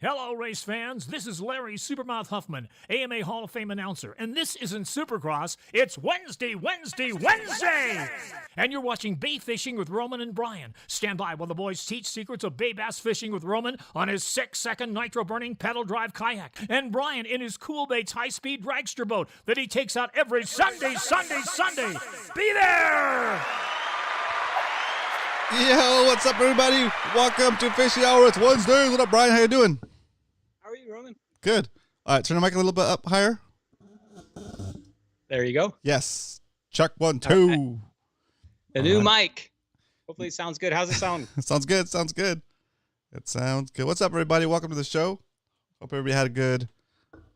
Hello, race fans. This is Larry Supermouth Huffman, AMA Hall of Fame announcer, and this isn't Supercross. It's Wednesday! And you're watching Bay Fishing with Roman and Brian. Stand by while the boys teach secrets of bay bass fishing with Roman on his 6-second nitro-burning pedal drive kayak, and Brian in his Cool Baits high-speed dragster boat that he takes out every Sunday. Be there! Yo, what's up, everybody? Welcome to Fishy Hour. It's Wednesdays. What up, Brian? How you doing? How are you, Roman? Good. All right, turn the mic a little bit up higher. There you go. Yes. Check 1, 2. Okay. The new mic. Hopefully it sounds good. How's it sound? It sounds good. It sounds good. What's up, everybody? Welcome to the show. Hope everybody had a good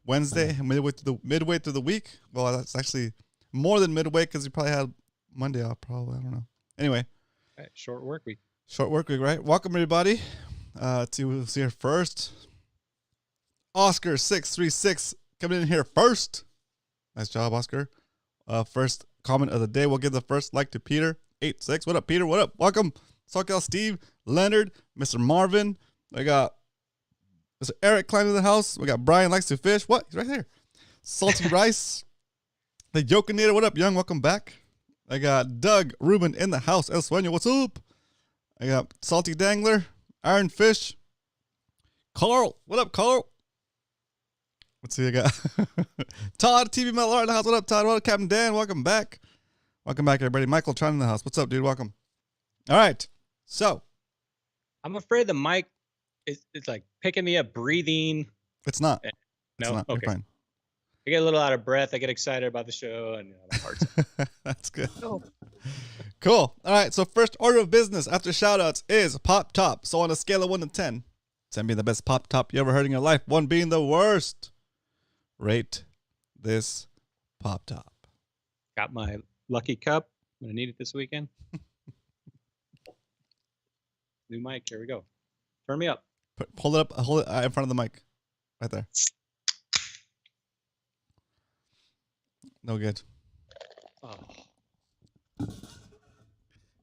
Wednesday, midway through the week. Well, that's actually more than midway because you probably had Monday off, probably. I don't know. Anyway. Right, short work week, right? Welcome, everybody. To see here first. Oscar 636 coming in here first. Nice job, Oscar. First comment of the day. We'll give the first like to Peter 86. What up, Peter? What up? Welcome. SoCal Steve, Leonard, Mr. Marvin. I got Mr. Eric Klein in the house. We got Brian likes to fish. What? He's right there. Salty Rice. The Yokinator. What up, Young? Welcome back. I got Doug Ruben in the house. El Sueño, what's up? I got Salty Dangler, Iron Fish, Carl. What up, Carl? Let's see, I got Todd, TV Metal Art in the house. What up, Todd? What up, Captain Dan? Welcome back. Welcome back, everybody. Michael Tron in the house. What's up, dude? Welcome. All right. So. I'm afraid the mic is like picking me up breathing. It's not. No? It's not. Okay. You're fine. I get a little out of breath. I get excited about the show and the parts. That's good. Oh. Cool. All right. So first order of business after shoutouts is Pop Top. So on a scale of 1 to 10, 10 being the best Pop Top you ever heard in your life, 1 being the worst, rate this Pop Top. Got my lucky cup. I'm going to need it this weekend. New mic. Here we go. Turn me up. Hold it up. Hold it in front of the mic. Right there. No good. Oh.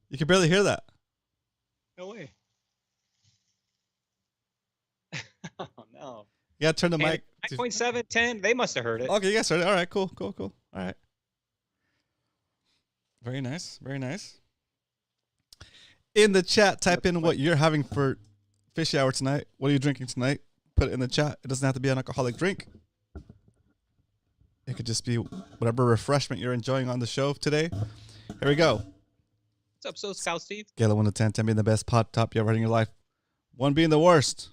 You can barely hear that. No way. Oh, no. You gotta turn the mic. 9.7, 10. They must have heard it. Okay, you guys heard it. All right, cool. All right. Very nice. In the chat, type in what you're having for Fishy Hour tonight. What are you drinking tonight? Put it in the chat. It doesn't have to be an alcoholic drink. It could just be whatever refreshment you're enjoying on the show today. Here we go. What's up, Scout Steve? Scale of 1 to 10, 10 being the best Pop Top you ever heard in your life, 1 being the worst.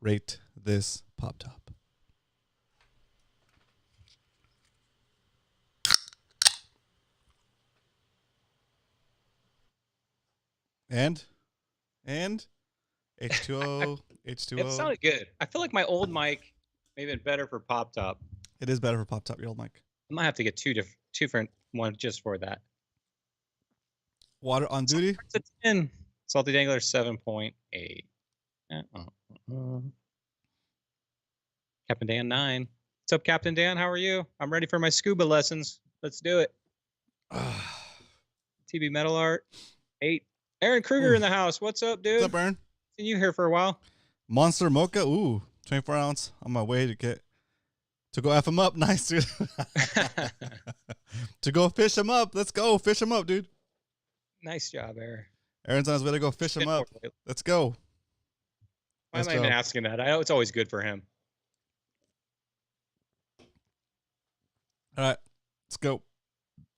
Rate this Pop Top. And H2O. It sounded good. I feel like my old mic may have been better for Pop Top. It is better for Pop Top, your old mic. I might have to get two different ones just for that. Water on duty? It's a 10. Salty Dangler 7.8. Captain Dan 9. What's up, Captain Dan? How are you? I'm ready for my scuba lessons. Let's do it. TB Metal Art 8. Aaron Kruger in the house. What's up, dude? What's up, Aaron? Seen you here for a while. Monster Mocha. Ooh, 24 ounce on my way to go F him up. Nice, dude. To go fish him up. Let's go. Fish him up, dude. Nice job, Aaron. Aaron's on his way to go fish him up. Let's go. Why am I even asking that? I know it's always good for him. All right. Let's go.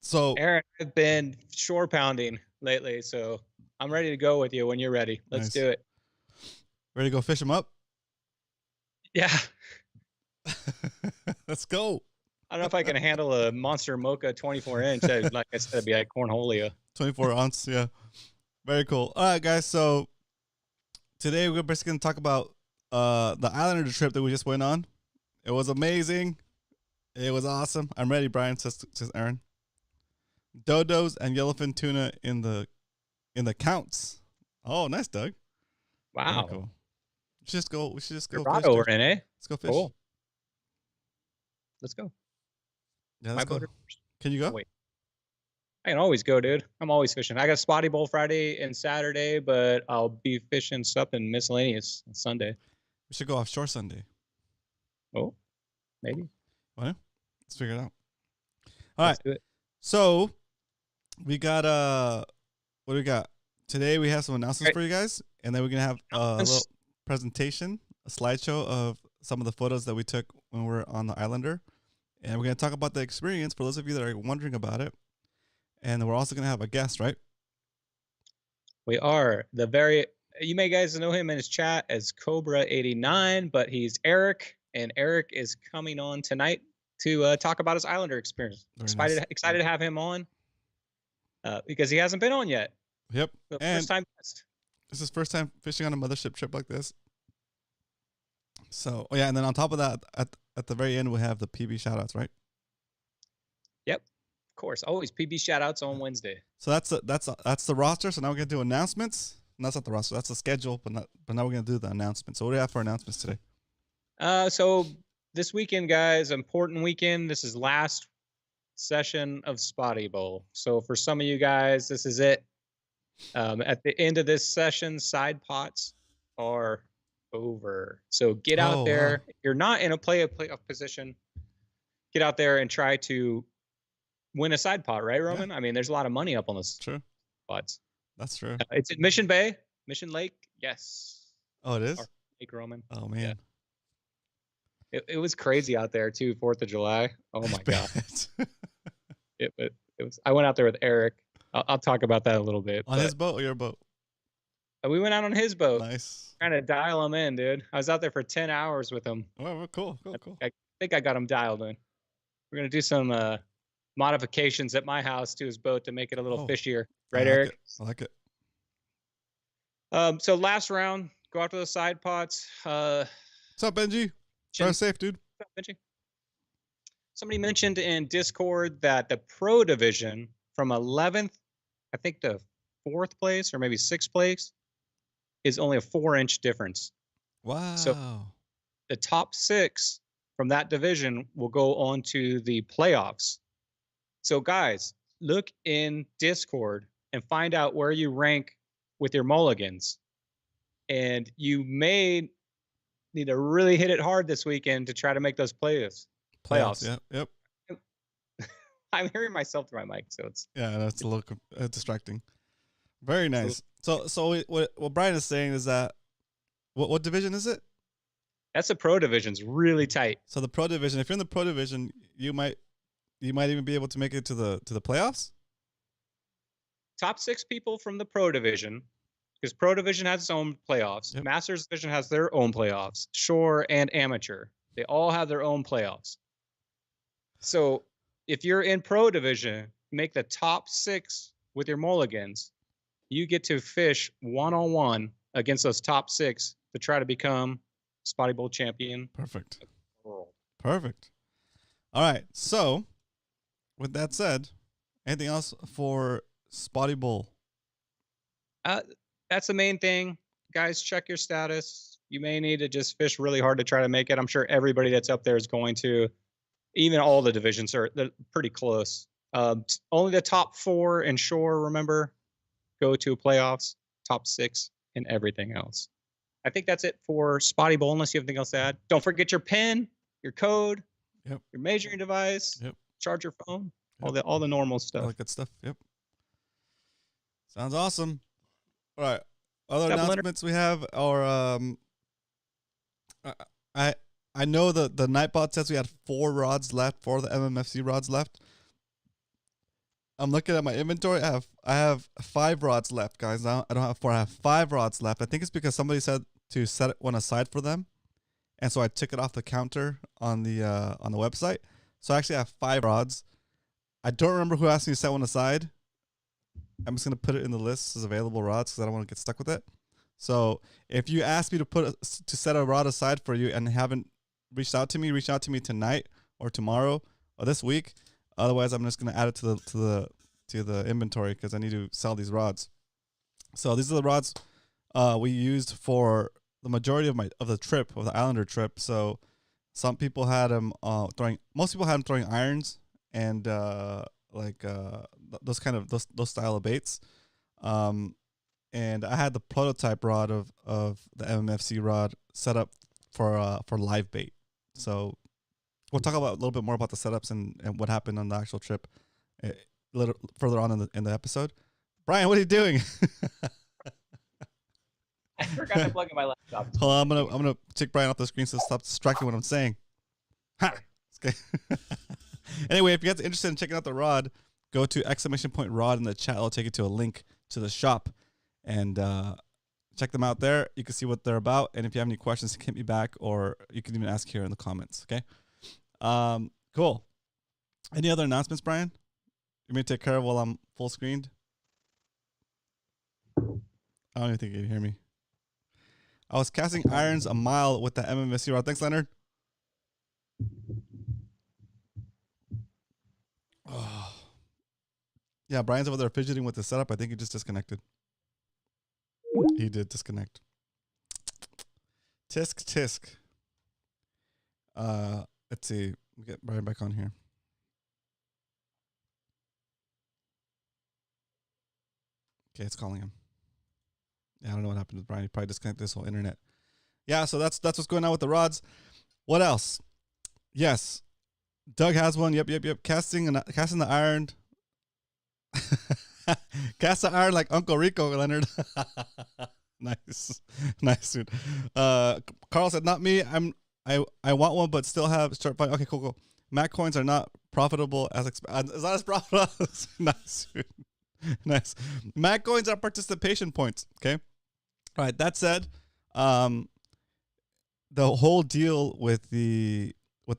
So, Aaron, I've been shore pounding lately, so I'm ready to go with you when you're ready. Let's do it. Ready to go fish him up? Yeah. Let's go. I don't know if I can handle a Monster Mocha 24-inch. Like I said, it'd be like Cornholio. 24 ounce, yeah. Very cool. All right, guys. So today we're basically going to talk about the Islander trip that we just went on. It was amazing. It was awesome. I'm ready, Brian, says Aaron. Dodos and yellowfin tuna in the counts. Oh, nice, Doug. Wow. Cool. We should just go Dorado fish. we're in, eh? Let's go fish. Cool. Let's go. Yeah, let's go. Can you go? Wait. I can always go, dude. I'm always fishing. I got Spotty Bowl Friday and Saturday, but I'll be fishing something miscellaneous on Sunday. We should go offshore Sunday. Oh, maybe. Well, let's figure it out. All Let's right. do it. So we got what do we got? Today we have some announcements for you guys, and then we're gonna have a little presentation, a slideshow of some of the photos that we took when we were on the Islander. And we're gonna talk about the experience for those of you that are wondering about it. And we're also gonna have a guest, right? We are you may guys know him in his chat as Cobra89, but he's Eric, and Eric is coming on tonight to talk about his Islander experience. Excited to have him on because he hasn't been on yet. Yep. First time guest. This is his first time fishing on a Mothership trip like this. So, and then on top of that, at the very end, we have the PB shoutouts, right? Yep, of course. Always PB shoutouts on Wednesday. So that's the roster. So now we're gonna do announcements. And that's not the roster. That's the schedule. But now we're gonna do the announcements. So what do we have for announcements today? So this weekend, guys, important weekend. This is last session of Spotty Bowl. So for some of you guys, this is it. At the end of this session, side pots are over. So get out there. Wow. You're not in a playoff position. Get out there and try to win a side pot, right, Roman? Yeah. I mean, there's a lot of money up on those pots. That's true. It's at Mission Bay, Mission Lake. Yes. Oh, it is? Lake Roman. Oh, man. Yeah. It was crazy out there, too, 4th of July. Oh, my God. it was. I went out there with Eric. I'll talk about that a little bit. On his boat or your boat? We went out on his boat. Nice. Trying to dial him in, dude. I was out there for 10 hours with him. Oh, cool. I think I got him dialed in. We're going to do some modifications at my house to his boat to make it a little fishier. Right, Eric? I like it. So last round, go after the side pots. What's up, Benji? Stay safe, dude. What's up, Benji? Somebody mentioned in Discord that the pro division from 11th, I think, to 4th place or maybe 6th place is only a 4-inch difference. Wow. So the top 6 from that division will go on to the playoffs. So guys, look in Discord and find out where you rank with your mulligans. And you may need to really hit it hard this weekend to try to make those playoffs. Yep. I'm hearing myself through my mic, so it's that's a little distracting. Very nice. So what Brian is saying is that what division is it? That's the pro division's really tight. So the pro division, if you're in the pro division, you might even be able to make it to the playoffs. Top 6 people from the pro division, because pro division has its own playoffs. Yep. Masters division has their own playoffs. Shore and amateur, they all have their own playoffs. So if you're in pro division, make the top 6 with your mulligans. You get to fish 1-on-1 against those top 6 to try to become Spotty Bowl champion. Perfect. Perfect. All right. So with that said, anything else for Spotty Bowl? That's the main thing. Guys, check your status. You may need to just fish really hard to try to make it. I'm sure everybody that's up there is going to. Even all the divisions they're pretty close. Only the top 4 in shore, remember, go to playoffs. Top 6 and everything else. I think that's it for Spotty Bowl, unless you have anything else to add. Don't forget your pen, your code, your measuring device, charge your phone, all the normal stuff. All the good stuff. Yep. Sounds awesome. All right. Other announcements we have are I know the Nightbot says we had 4 rods left, 4 of the MMFC rods left. I'm looking at my inventory. I have 5 rods left, guys. I don't have 4. I have 5 rods left. I think it's because somebody said to set one aside for them, and so I took it off the counter on the website. So I actually have 5 rods. I don't remember who asked me to set one aside. I'm just gonna put it in the list as available rods because I don't want to get stuck with it. So if you ask me to set a rod aside for you and haven't reach out to me tonight or tomorrow or this week. Otherwise, I'm just gonna add it to the inventory because I need to sell these rods. So these are the rods we used for the majority of the Islander trip. So some people had them most people had them throwing irons and those style of baits. And I had the prototype rod of the MMFC rod set up for live bait. So we'll talk about a little bit more about the setups and what happened on the actual trip a little further on in the episode. Brian, what are you doing? I forgot to plug in my laptop. Hold on, I'm gonna take Brian off the screen so stop distracting what I'm saying. Ha! Okay. Anyway, if you guys are interested in checking out the rod, go to !rod in the chat. I'll take you to a link to the shop and check them out there. You can see what they're about. And if you have any questions, hit me back, or you can even ask here in the comments. Okay. Cool. Any other announcements, Brian? You may take care of while I'm full screened. I don't even think you can hear me. I was casting irons a mile with the MMFC rod. Thanks, Leonard. Oh. Yeah, Brian's over there fidgeting with the setup. I think he just disconnected. He did disconnect. Tisk. Let's see. We'll get Brian back on here. Okay, it's calling him. Yeah, I don't know what happened with Brian. He probably disconnected his whole internet. Yeah, so that's what's going on with the rods. What else? Yes. Doug has one. Yep. Casting the iron. Cast the iron like Uncle Rico, Leonard. Nice, dude. Carl said, "Not me. I want one, but still have start buying." Okay, cool. Mac coins are not profitable as is not as profitable. Nice, dude. Nice. Mac coins are participation points. Okay. All right. That said, the whole deal with the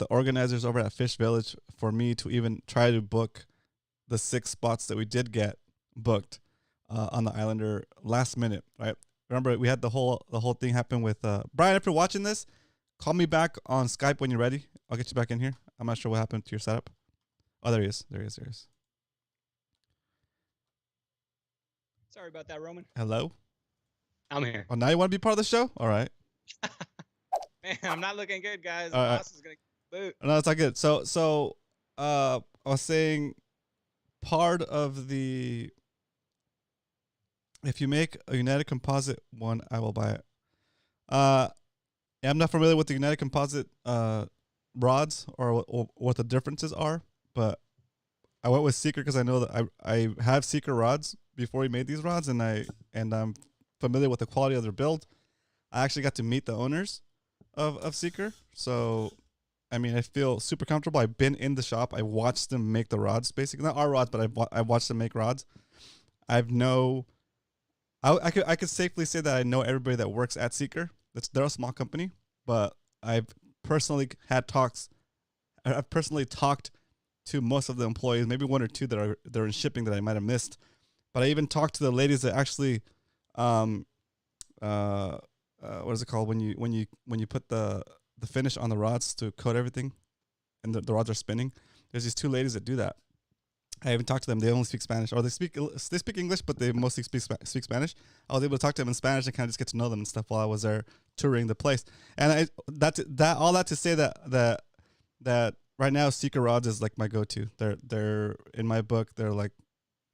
organizers over at Fish Village for me to even try to book the 6 spots that we did get booked on the Islander last minute, right? Remember, we had the whole thing happen with Brian. If you're watching this, call me back on Skype when you're ready. I'll get you back in here. I'm not sure what happened to your setup. Oh, there he is. Sorry about that, Roman. Hello. I'm here. Oh, now you want to be part of the show? All right. Man, I'm not looking good, guys. The All right. boss is gonna boot. No, it's not good. So I was saying part of the, if you make a United Composite one, I will buy it. I'm not familiar with the United Composite rods or what the differences are, but I went with Seeker because I know that I have Seeker rods before he made these rods, and I'm familiar with the quality of their build. I actually got to meet the owners of Seeker, so I mean, I feel super comfortable. I've been in the shop. I watched them make the rods, basically not our rods, but I watched them make rods. I could safely say that I know everybody that works at Seeker. They're a small company, but I've personally talked to most of the employees, maybe 1 or 2 that are in shipping that I might have missed. But I even talked to the ladies that actually, what is it called when you put the finish on the rods to coat everything, and the rods are spinning. There's these 2 ladies that do that. I even talked to them. They only speak Spanish, or they speak English, but they mostly speak Spanish. I was able to talk to them in Spanish and kind of just get to know them and stuff while I was there touring the place. And all that to say that right now Seeker rods is like my go-to. They're in my book. They're like,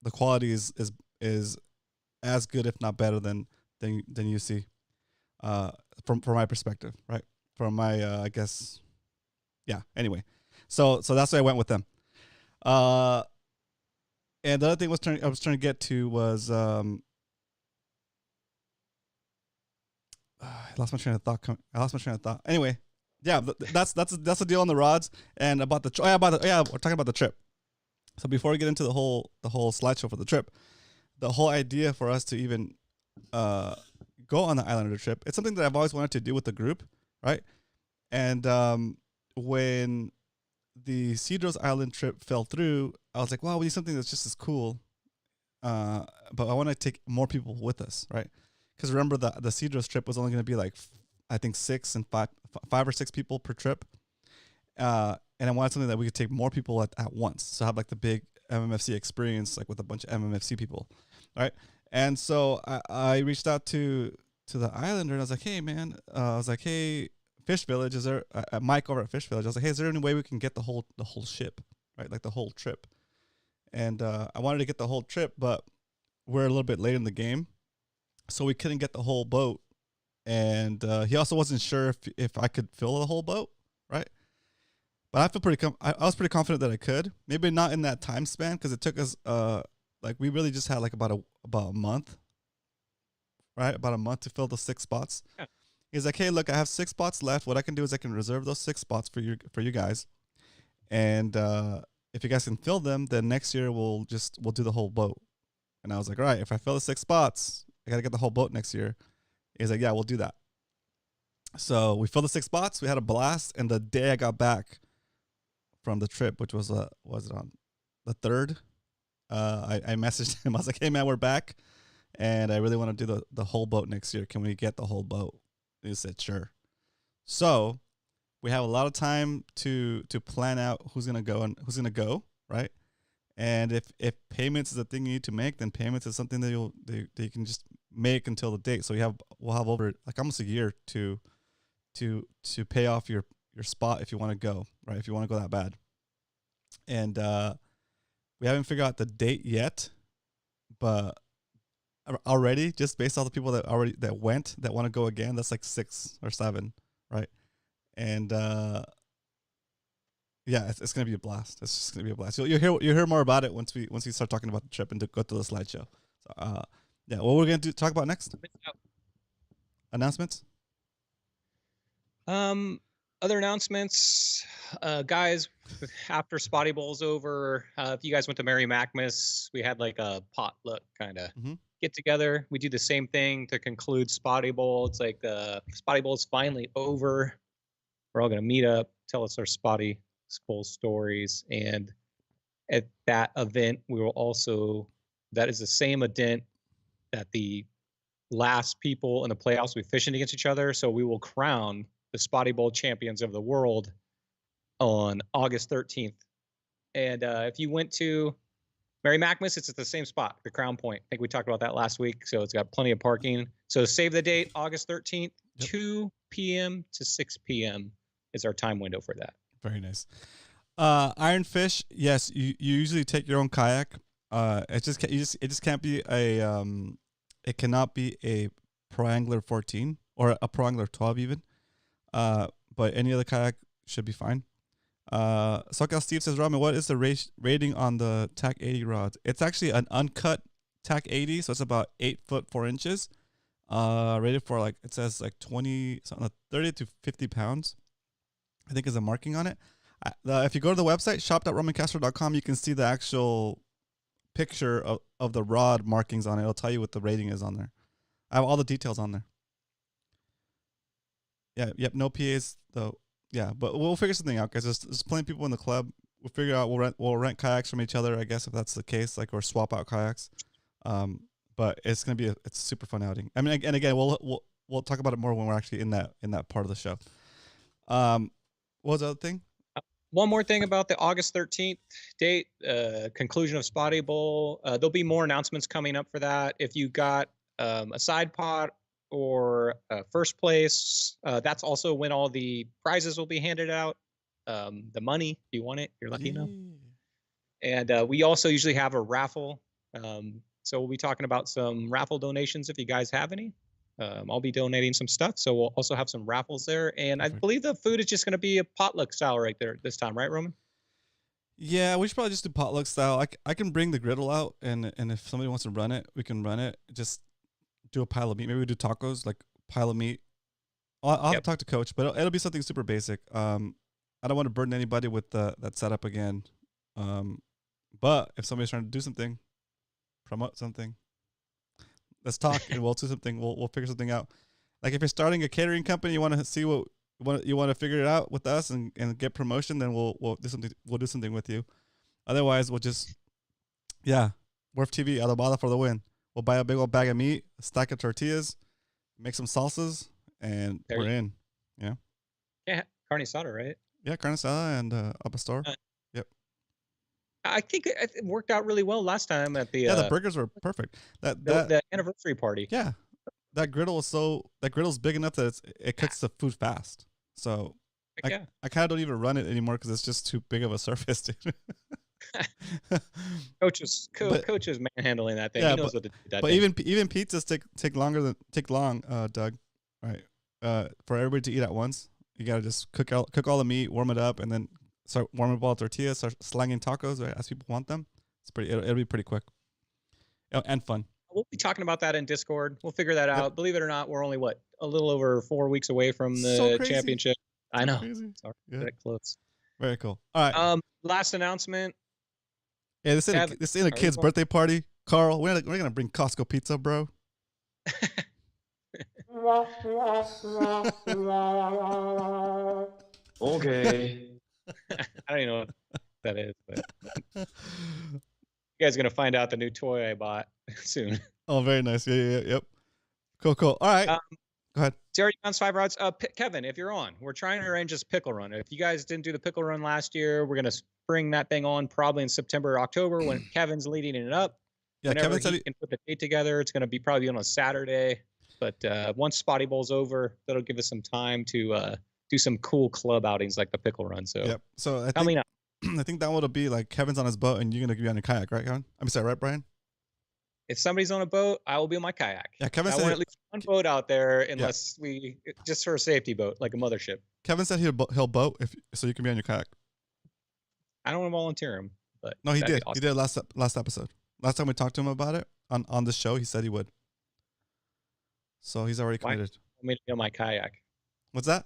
the quality is as good, if not better than UC, from my perspective, right? From my I guess, yeah. Anyway, so that's why I went with them. And the other thing I was trying to get to was I lost my train of thought. Anyway, yeah, that's the deal on the rods. And about we're talking about the trip. So before we get into the whole slideshow for the trip, the whole idea for us to even go on the Islander trip, it's something that I've always wanted to do with the group, right? And when the Cedros Island trip fell through, I was like, wow, we need something that's just as cool. But I want to take more people with us, right? Because remember, the Cedros trip was only going to be like, I think 5 or 6 people per trip. And I wanted something that we could take more people at once. So have like the big MMFC experience, like with a bunch of MMFC people, right? And so I reached out to the Islander, and I was like, hey, man, hey, Fish Village, is there Mike over at Fish Village? I was like, hey, is there any way we can get the whole ship, right? Like the whole trip. And I wanted to get the whole trip, but we're a little bit late in the game, so we couldn't get the whole boat and he also wasn't sure if I could fill the whole boat, right? But I feel I was pretty confident that I could. Maybe not in that time span because it took us like we really just had like about a month, right? About a month to fill the 6 spots. Yeah. He's like, hey, look, I have 6 spots left. What I can do is I can reserve those 6 spots for you guys, and if you guys can fill them, then next year we'll do the whole boat. And I was like, all right, if I fill the 6 spots, I gotta get the whole boat next year. He's like, yeah, we'll do that. So we filled the 6 spots. We had a blast, and the day I got back from the trip, which was it on the 3rd, I messaged him. I was like, hey man, we're back, and I really want to do the whole boat next year. Can we get the whole boat? And he said sure. So we have a lot of time to plan out who's gonna go and who's gonna go, right? And if payments is a thing you need to make, then payments is something that you can just make until the date. So we'll have over like almost a year to pay off your spot if you want to go, right? If you want to go that bad. And we haven't figured out the date yet, but already just based on the people that went that want to go again, that's like 6 or 7, right? And yeah, it's gonna be a blast. It's just gonna be a blast. You'll hear more about it once we start talking about the trip and go to the slideshow. So yeah, what we're gonna talk about next? Announcements. Other announcements, guys. After Spotty Bowl's over, if you guys went to Mary Macmas, we had like a potluck kind of get together. We do the same thing to conclude Spotty Bowl. It's like Spotty Bowl's finally over. We're all gonna meet up, tell us our Spotty Bowl stories, and at that event, we will also. That is the same event that the last people in the playoffs will be fishing against each other. So we will crown the Spotty Bowl champions of the world on August 13th. And if you went to Mary Macmas, it's at the same spot, the Crown Point. I think we talked about that last week. So it's got plenty of parking. So save the date, August 13th, 2 p.m. to 6 p.m. is our time window for that. Very nice. Iron Fish, yes, you usually take your own kayak. It just can't be it cannot be a Pro Angler 14 or a Pro Angler 12 even. But any other kayak should be fine. SoCal Steve says, Robin, what is the rating on the TAC 80 rods? It's actually an uncut TAC 80, so it's about 8 foot 4 inches. Rated for like it says like 30 to 50 pounds. I think is a marking on it. If you go to the website shop.romancastro.com, you can see the actual picture of the rod markings on it. It'll tell you what the rating is on there. I have all the details on there. Yeah, yep, no PAs though. Yeah, but we'll figure something out, guys. There's plenty of people in the club. We'll figure out. We'll rent kayaks from each other, I guess, if that's the case, like, or swap out kayaks. But it's gonna be it's a super fun outing. I mean, and again, we'll talk about it more when we're actually in that part of the show. What was the other thing? One more thing about the August 13th date, conclusion of Spotty Bowl. There'll be more announcements coming up for that. If you got a side pot or first place, that's also when all the prizes will be handed out. The money, if you want it, you're lucky enough. And we also usually have a raffle. So we'll be talking about some raffle donations if you guys have any. I'll be donating some stuff, so we'll also have some raffles there. And I believe the food is just going to be a potluck style right there this time, right, Roman? Yeah, we should probably just do potluck style. I can bring the griddle out, and if somebody wants to run it, we can run it. Just do a pile of meat. Maybe we do tacos, like pile of meat. I'll have to talk to Coach, but it'll be something super basic. I don't want to burden anybody with that setup again. But if somebody's trying to do something, promote something, let's talk and we'll do something. We'll figure something out. Like if you're starting a catering company, you want to see what you want to figure it out with us and get promotion, then we'll do something. We'll do something with you. Otherwise, we'll just Wharf TV Alabama for the win. We'll buy a big old bag of meat, a stack of tortillas, make some salsas, and we're in. Yeah. Yeah, carne asada, right? Yeah, carne asada and al pastor. Yep. I think it worked out really well last time at the. The burgers were perfect. The anniversary party. Yeah, that griddle's big enough that it cooks the food fast. So I kind of don't even run it anymore because it's just too big of a surface, dude. Coach is manhandling that thing. Yeah, he knows what to do. But even pizzas take long, Doug. right? For everybody to eat at once, you gotta just cook all the meat, warm it up, and then start warming up all the tortillas, start slanging tacos, right, as people want them. It'll be pretty quick and fun. We'll be talking about that in Discord. We'll figure that out. Believe it or not, we're only a little over 4 weeks away from the championship. I know. Sorry, that close. Very cool. All right. Last announcement. Yeah, this ain't a kid's birthday party, Carl. We're gonna bring Costco pizza, bro. Okay. I don't even know what that is, but you guys are gonna find out the new toy I bought soon. Oh, very nice. Yep. Cool. All right. Go ahead. Jerry Bounce 5 rods. Kevin, if you're on, we're trying to arrange this pickle run. If you guys didn't do the pickle run last year, we're gonna bring that thing on probably in September or October when Kevin's leading it up. Yeah, whenever Kevin said he can put the date together. It's gonna be probably on a Saturday. But once Spotty Bowl's over, that'll give us some time to do some cool club outings like the pickle run. So yep. So I think that would be like Kevin's on his boat and you're gonna be on your kayak, right, Kevin? I'm sorry, right, Brian? If somebody's on a boat, I will be on my kayak. Yeah, Kevin I said want at least one boat out there, unless we just for a safety boat, like a mothership. Kevin said he'll boat so you can be on your kayak. I don't want to volunteer him, but no, he did. Awesome. He did last episode. Last time we talked to him about it on this show, he said he would. So he's already committed. I'm gonna be on my kayak. What's that?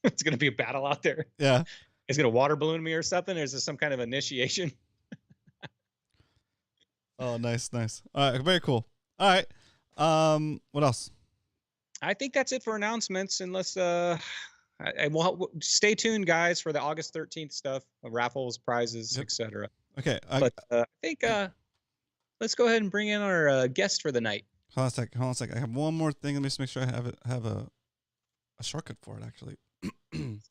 It's gonna be a battle out there. Yeah. It's gonna water balloon me or something. Or is this some kind of initiation? Oh, nice. All right, very cool. All right. What else? I think that's it for announcements. Unless stay tuned, guys, for the August 13th stuff, raffles, prizes, etc. Okay. But I think let's go ahead and bring in our guest for the night. Hold on a sec. I have one more thing. Let me just make sure I have a shortcut for it, actually. And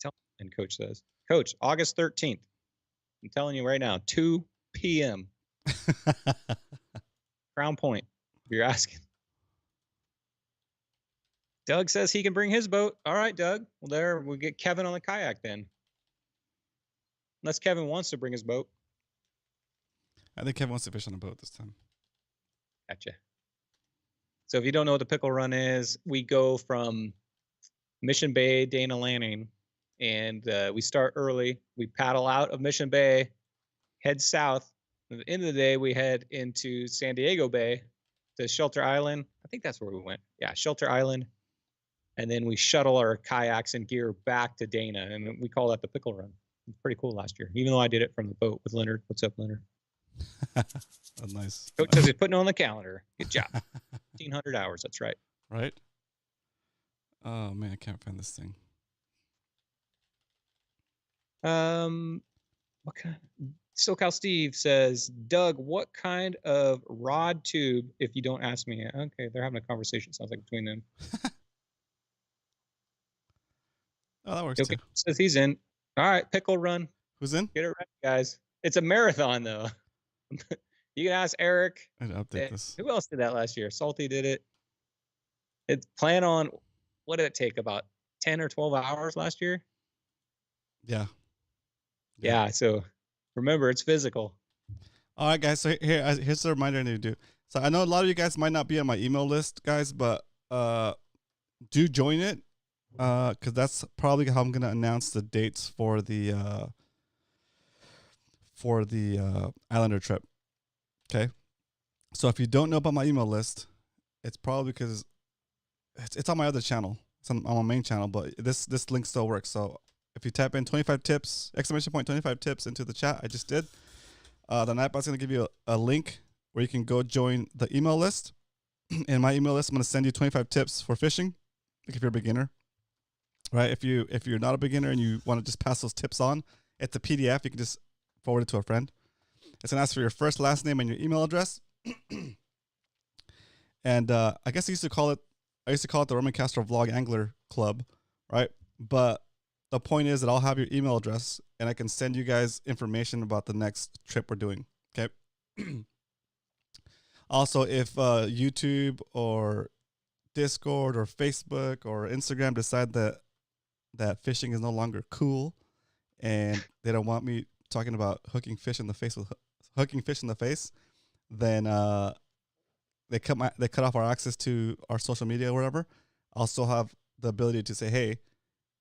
Coach says, Coach, August 13th. I'm telling you right now, 2 p.m. Crown Point, if you're asking. Doug says he can bring his boat. All right, Doug. Well, we'll get Kevin on the kayak then. Unless Kevin wants to bring his boat. I think Kevin wants to fish on a boat this time. Gotcha. So if you don't know what the pickle run is, we go from Mission Bay, Dana Landing, and we start early. We paddle out of Mission Bay, head south. At the end of the day, we head into San Diego Bay to Shelter Island. I think that's where we went. Yeah, Shelter Island. And then we shuttle our kayaks and gear back to Dana, and we call that the pickle run. It's pretty cool last year, even though I did it from the boat with Leonard. What's up, Leonard? Nice. Coach says he's putting it on the calendar. Good job. 1,500 hours. That's right. Right? Oh, man, I can't find this thing. What kind? SoCal Steve says, Doug, what kind of rod tube, if you don't ask me? Okay, they're having a conversation, sounds like, between them. Oh, that works Okay, too. says he's in. All right, pickle run. Who's in? Get it right, guys. It's a marathon, though. You can ask Eric. I had to update this. Who else did that last year? Salty did it. It's plan on, what did it take, about 10 or 12 hours last year? Yeah. Yeah, so remember, it's physical. All right, guys. So here's a reminder I need to do. So I know a lot of you guys might not be on my email list, guys, but do join it because that's probably how I'm going to announce the dates for the Islander trip. Okay. So if you don't know about my email list, it's probably because it's on my other channel. It's on my main channel, but this link still works. So if you type in 25 tips, exclamation point 25 tips into the chat I just did, the Nightbot's going to give you a link where you can go join the email list. In my email list, I'm going to send you 25 tips for fishing, like if you're a beginner. Right? If you're not a beginner and you want to just pass those tips on, it's a PDF. You can just forward it to a friend. It's going to ask for your first, last name, and your email address. And I guess I used to call it the Roman Castro Vlog Angler Club, right? But the point is that I'll have your email address and I can send you guys information about the next trip we're doing. Okay. Also, if YouTube or Discord or Facebook or Instagram decide that fishing is no longer cool and they don't want me talking about hooking fish in the face, then they cut off our access to our social media or whatever, I'll still have the ability to say, hey,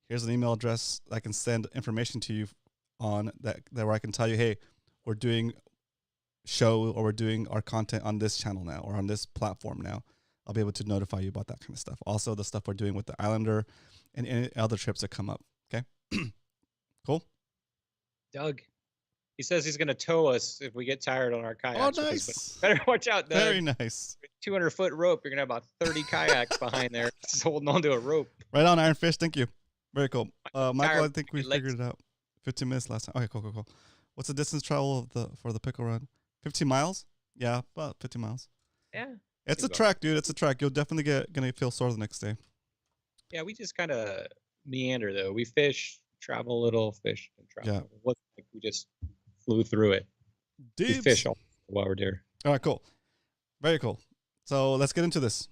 here's an email address I can send information to you on that where I can tell you, hey, we're doing show or we're doing our content on this channel now or on this platform now. I'll be able to notify you about that kind of stuff. Also, the stuff we're doing with the Islander and any other trips that come up. Okay. Cool. Doug. He says he's going to tow us if we get tired on our kayaks. Oh, nice. Better watch out, Doug. Very nice. 200-foot rope. You're going to have about 30 kayaks behind there just holding onto a rope. Right on, Ironfish. Thank you. Very cool. Michael, I think we legs. figured it out. 15 minutes last time. Okay, cool. What's the distance travel for the pickle run? 15 miles? Yeah, about 50 miles. Yeah. It's a track, dude. It's a track. You'll definitely gonna feel sore the next day. Yeah, we just kind of meander, though. We fish, travel a little, fish, and travel. Yeah. It wasn't like we just flew through it. We Deeps. fish all while we're there. All right, cool. Very cool. So let's get into this.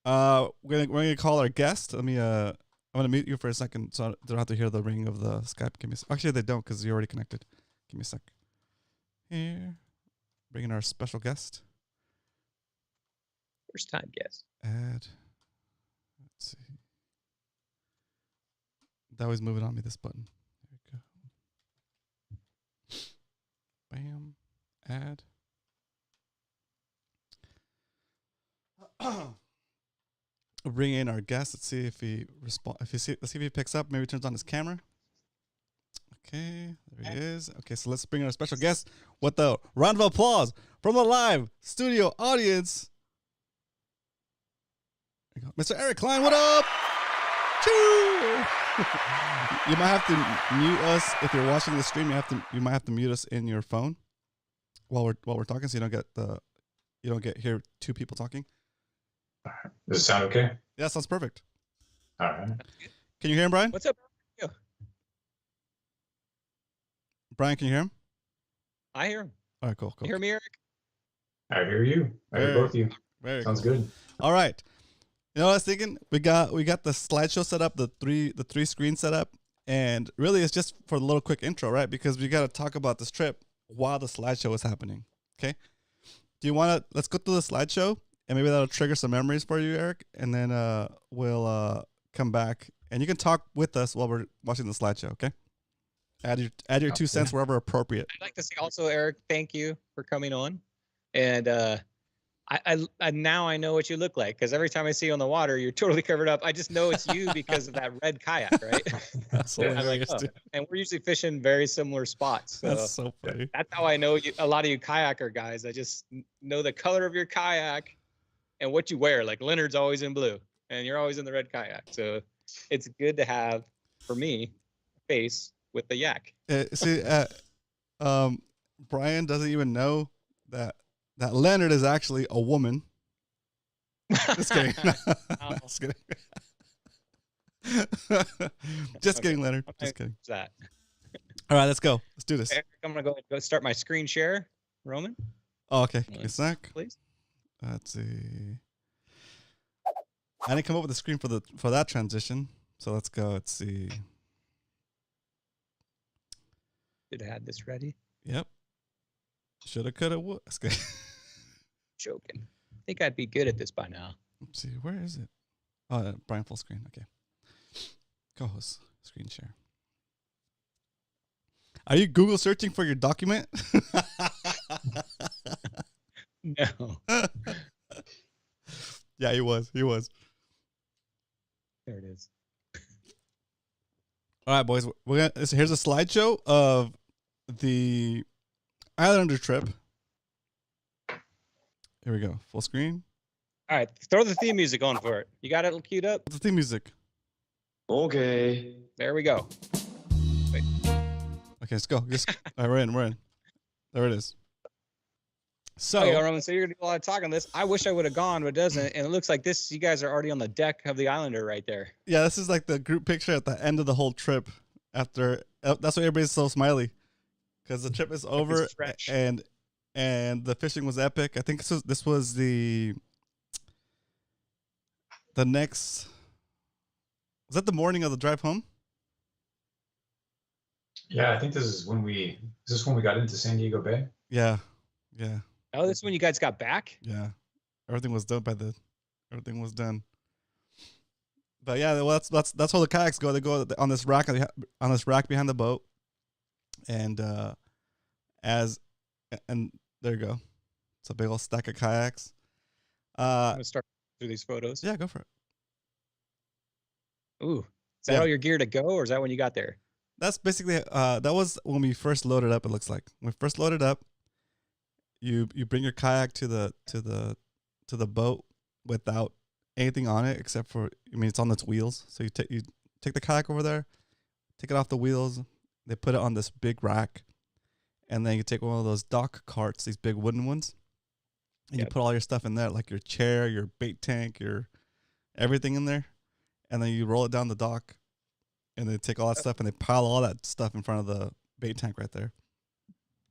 We're gonna call our guest. I'm gonna mute you for a second, so they don't have to hear the ring of the Skype. Actually, they don't because you're already connected. Give me a sec. Here, bring in our special guest. First time guest. Add. Let's see. They always move it on me. This button. There we go. Bam. Add. Bring in our guest. Let's see if he responds. Let's see if he picks up. Maybe he turns on his camera. Okay, there he is. Okay, so let's bring in our special guest with a round of applause from the live studio audience. There you go. Mr. Eric Klein, what up? Choo! You might have to mute us if you're watching the stream. You might have to mute us in your phone while we're talking, so you don't get hear two people talking. Does it sound okay? Yeah, sounds perfect. All right. Can you hear him, Brian? What's up? Brian, can you hear him? I hear him. All right, cool. You hear me, Eric? I hear you. I hear both of you. Very Sounds cool. good. All right. You know what I was thinking? We got the slideshow set up, the three screen set up, and really it's just for a little quick intro, right? Because we got to talk about this trip while the slideshow is happening. Okay. Do you want to? Let's go through the slideshow, and maybe that'll trigger some memories for you, Eric, and then we'll come back, and you can talk with us while we're watching the slideshow. Okay. Add your 2 cents wherever appropriate. I'd like to say also, Eric, thank you for coming on. And I now I know what you look like, because every time I see you on the water, you're totally covered up. I just know it's you because of that red kayak, right? That's I'm like, hilarious, oh. dude. And we're usually fishing very similar spots. So That's so funny. that's how I know you, a lot of you kayaker guys. I just know the color of your kayak and what you wear. Like Leonard's always in blue, and you're always in the red kayak. So it's good to have, for me, a face with the yak. See, Brian doesn't even know that Leonard is actually a woman. Just kidding. Just kidding. Just kidding, Leonard. Just kidding. That. All right, let's go. Let's do this. Eric, I'm gonna go start my screen share. Roman, Oh, okay. Give me a sec. please. Let's see. I didn't come up with a screen for that transition. So let's go. Let's see. Should have had this ready. Yep. Shoulda, coulda, would. Joking. I think I'd be good at this by now. Let's see. Where is it? Oh, Brian full screen. Okay. Co-host screen share. Are you Google searching for your document? No. Yeah, he was. There it is. All right, boys. Here's a slideshow of the Islander trip. Here we go. Full screen. All right, throw the theme music on for it. You got it queued up? What's the theme music? Okay. There we go. Okay, let's go. All right, we're in. There it is. So, Okay, Roman, so you're gonna do a lot of talk on this. I wish I would have gone, but it doesn't. And it looks like this. You guys are already on the deck of the Islander right there. yeah, this is like the group picture at the end of the whole trip. After that's why everybody's so smiley, because the trip is over fresh. and the fishing was epic. I think this was the next. Was that the morning of the drive home? Yeah, I think this is when we got into San Diego Bay. Yeah. Oh, this is when you guys got back? Everything was done Everything was done. But yeah, well, that's how the kayaks go. They go on this rack behind the boat, and and there you go. It's a big old stack of kayaks. I'm gonna start through these photos. Yeah, go for it. Ooh, is that all your gear to go, or is that when you got there? That's basically that was when we first loaded up. It looks like when we first loaded up, you bring your kayak to the boat without anything on it except for, I mean, it's on its wheels. So you take the kayak over there, take it off the wheels. They put it on this big rack, and then you take one of those dock carts, these big wooden ones, and you put all your stuff in there, like your chair, your bait tank, your everything in there, and then you roll it down the dock, and they take all that stuff and they pile all that stuff in front of the bait tank right there.